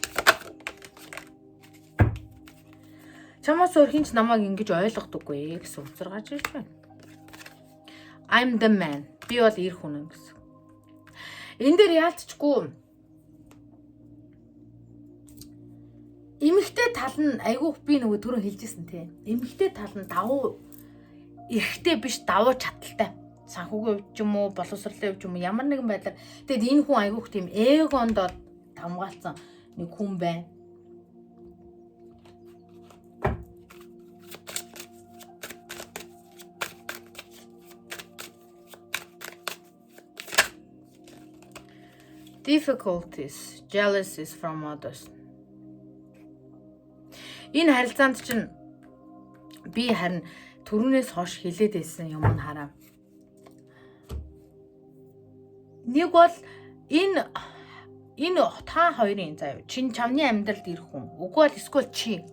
Чамаас өөр хинч намайг ингэж ойлгодоггүй гэсэн утгаар гарч ирж байна. I'm the man. Би бол эр хүн гэсэн. Энэ дээр яалтчгүй эмэгтэй тал нь айгүйх би нөгөө түрүү хэлжсэн тий. Эмэгтэй тал нь давуу эрэгтэй биш давуу чадaltaй. Санхүүгийн хувьд ч юм уу, боловсролын хувьд ч юм уу ямар нэгэн байдлаар тэгэд энэ хүн айгүйх тийм эгонд хамгаалсан нэг хүн байна. Difficulties, jealousies from others. Энэ харилцаанд чинь би харин түрүүнээс хойш хилээд байсан юм хараа. Нэг бол энэ та хоёрын заяа чамны амьдралд ирэх хүн. Үгүй бол эсвэл чи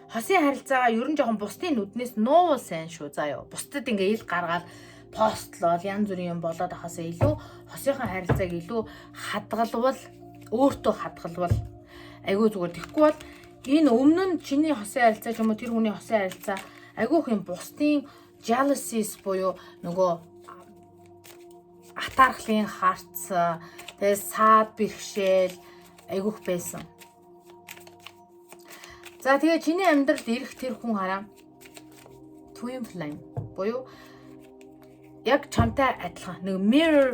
хосын харилцаагаа ерөн жоохон бусдын нүднээс нуувал сайн шүү заяа. Бусдад ингээ ил гаргаад постлол янз бүрийн юм болоод ахасаа илүү хосынхаа харилцааг илүү хадгалвал өөртөө хадгалвал айгүй зүгээр. Тэгэхгүй бол энэ өмнө нь чиний хосын харилцаа ч юм уу тэр хүний хосын харилцаа айгүйх юм бусдын jealousies буюу нөгөө атаархлын харц тэгээ саад бэрхшээл айгүйх байсан. За тэгээ чиний амьдралд ирэх тэр хүн хараа twin flame буюу яг чамтай адилхан нэг mirror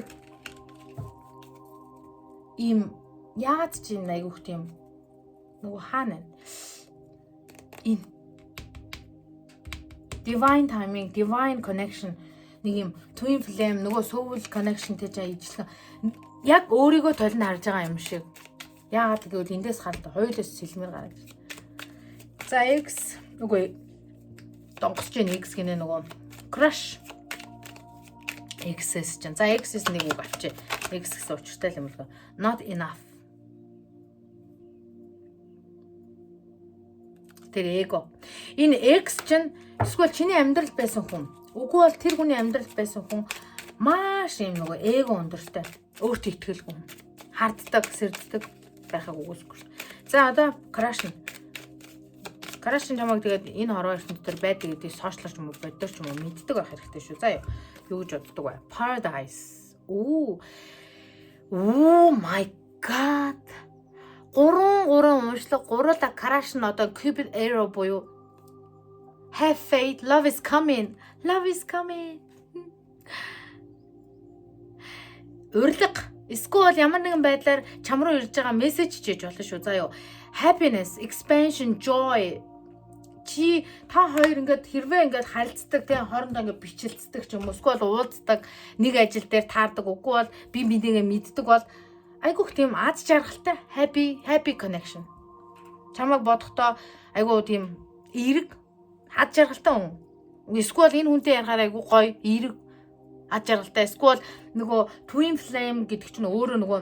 им яагаад ч юм айгүйх тийм нөгөө хаана энэ divine timing, divine connection нэг юм twin flame нөгөө soul connection гэж ижилхэн яг өөрийгөө толинд харж байгаа юм шиг. Яагаад гэвэл эндээс хараад хоёулаас сэлмэр гараад ирж. За X үгүй донгосч ийн X гинэ нөгөө crush X-с чинь. За X-с нэг үг авчи. X гэсэн учиртай юм бол not enough. Тэр эго. Энэ X чинь эсвэл чиний амьдралд байсан хүн. Үгүй бол тэр хүний амьдралд байсан хүн маш юм нөгөө эго өндөртэй. Өөртөө итгэлгүй. Харддаг, сэрддэг байхыг үгүйсэхгүй. За одоо crush чамаг тэгээд энэ хорвоо ертөнд дотор байдаг гэдгийг сошиалч юм уу, боддоор ч юм уу мэддэг байх хэрэгтэй шүү. За юу гэж боддог вэ? Paradise. Oh my god. 3 уншлаг 3 crush нь одоо Cupid arrow буюу have faith, love is coming. Love is coming. Урилга эсвэл ямар нэгэн байдлаар чам руу ирж байгаа мессеж чийж болно шүү. За юу. Happiness, expansion, joy. Чи та хоёр ингээд хэрвээ ингээд харилцдаг тийм хоорондоо ингээд бичлэлцдэг ч юм уу эсвэл уулздаг нэг ажил дээр таардаг үгүй бол би бинийгээ мэддэг бол айгүйх тийм аз жаргалтай happy connection. Чамайг бодохдоо айгүй тийм эерэг аз жаргалтай хүн. Эсвэл энэ хүнтэй ярихаар айгүй гоё эерэг аз жаргалтай. Эсвэл нөгөө twin flame гэдэг чинь өөрөө нөгөө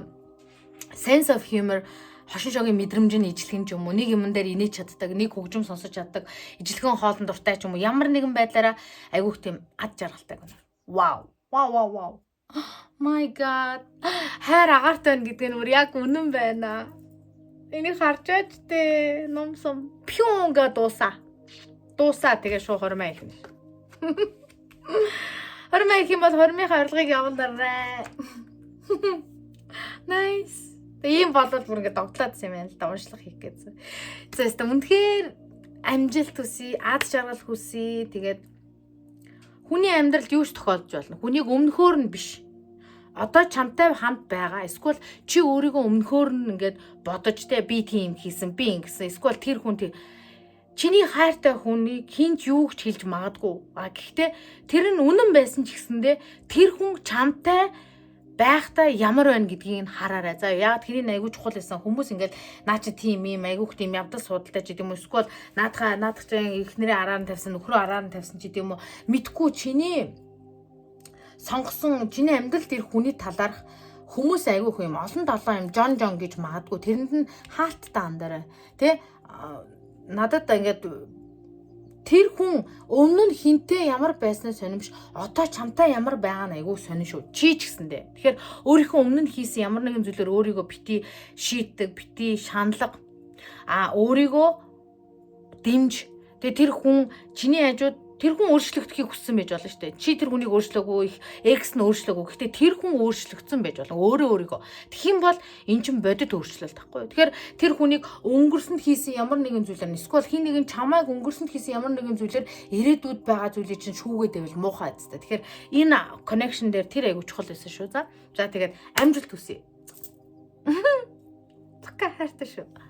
sense of humor хошин шогийн мэдрэмжийн ижилхэн ч юм уу нэг юм дээр инээж чаддаг, нэг хөгжим сонсож чаддаг, ижилхэн хоолн дуртай ч юм уу ямар нэгэн байдлаараа айгүйх тийм аз жаргалтай гэнэ. Wow. My god. Хайр агаартай байна гэдэг нь бүр яг үнэн байна. Энийг харж аач те номсон пюнга дуусаа. Тэгээ шууд хормоо ихнэ. Хормоо их юм бол хормын авилгыг явуулаарай. Nice. Ийм болол бүр ингэ догтлаадсан юм байна л да уншлах хийх гэсэн. За үнэхээр амжилт хүсье, аз жаргал хүсье. Тэгээд хүний амьдралд юу ч тохиолдож болно. Хүнийг өмнөхөр нь биш. Одоо чамтай хамт байгаа. Эсвэл чи өөрийгөө өмнөхөр нь ингээд бодож те би тийм хийсэн, би ингэсэн. Эсвэл тэр хүн чиний хайртай хүнийг хинч юу ч хэлж магадгүй. Гэхдээ тэр нь үнэн байсан ч гэсэндээ тэр хүн чамтай байхдаа ямар байна гэдгийг нь хараарай. За яг тэрийг айгүй чухал байсан. Хүмүүс ингээд наа чи тийм юм айгүйх тийм явдал судалтай ч гэдэм үү. Эсвэл наадах чинь эхнэрээ араар нь тавьсан, нөхрөө араар нь тавьсан ч гэдэм үү. Мэдхгүй чиний сонгосон чиний амьдралд ирэх хүний талаарх хүмүүс айгүйх юм. Олон долоо юм жон гэж магадгүй. Тэрэнд нь хаалттай андараа. Тэ надад ингээд тэр хүн өмнө нь хинтээ ямар байснаа сонирмш одоо чамтай ямар байгаа нь айгүй сонир шүү. Чи ч гэсэндээ. Тэгэхээр өөрийнхөө өмнө нь хийсэн ямар нэгэн зүйлээр өөрийгөө бити шийтдэг, бити шаналга. Өөрийгөө дэмж. Тэгээ тэр хүн чиний хажууд тэр хүн өөрчлөгдөхийг хүссэн байж болно шүү дээ. Чи тэр хүнийг өөрчлөөгүй, X нь өөрчлөөгүй. Гэхдээ тэр хүн өөрчлөгдсөн байж болно. Өөрийгөө. Тэгэх юм бол эн чинь бодит өөрчлөлт байхгүй юу? Тэгэхээр тэр хүнийг өнгөрсөнд хийсэн ямар нэгэн зүйлээр эсвэл хин нэгэн чамайг өнгөрсөнд хийсэн ямар нэгэн зүйлээр ирээдүйд байгаа зүйлийг чинь шүүгээд байвал муухай зү. Тэгэхээр энэ connection дээр тэр айгу чухал байсан шүү. За тэгээд амжилт хүсье. Цака хайртай шүү.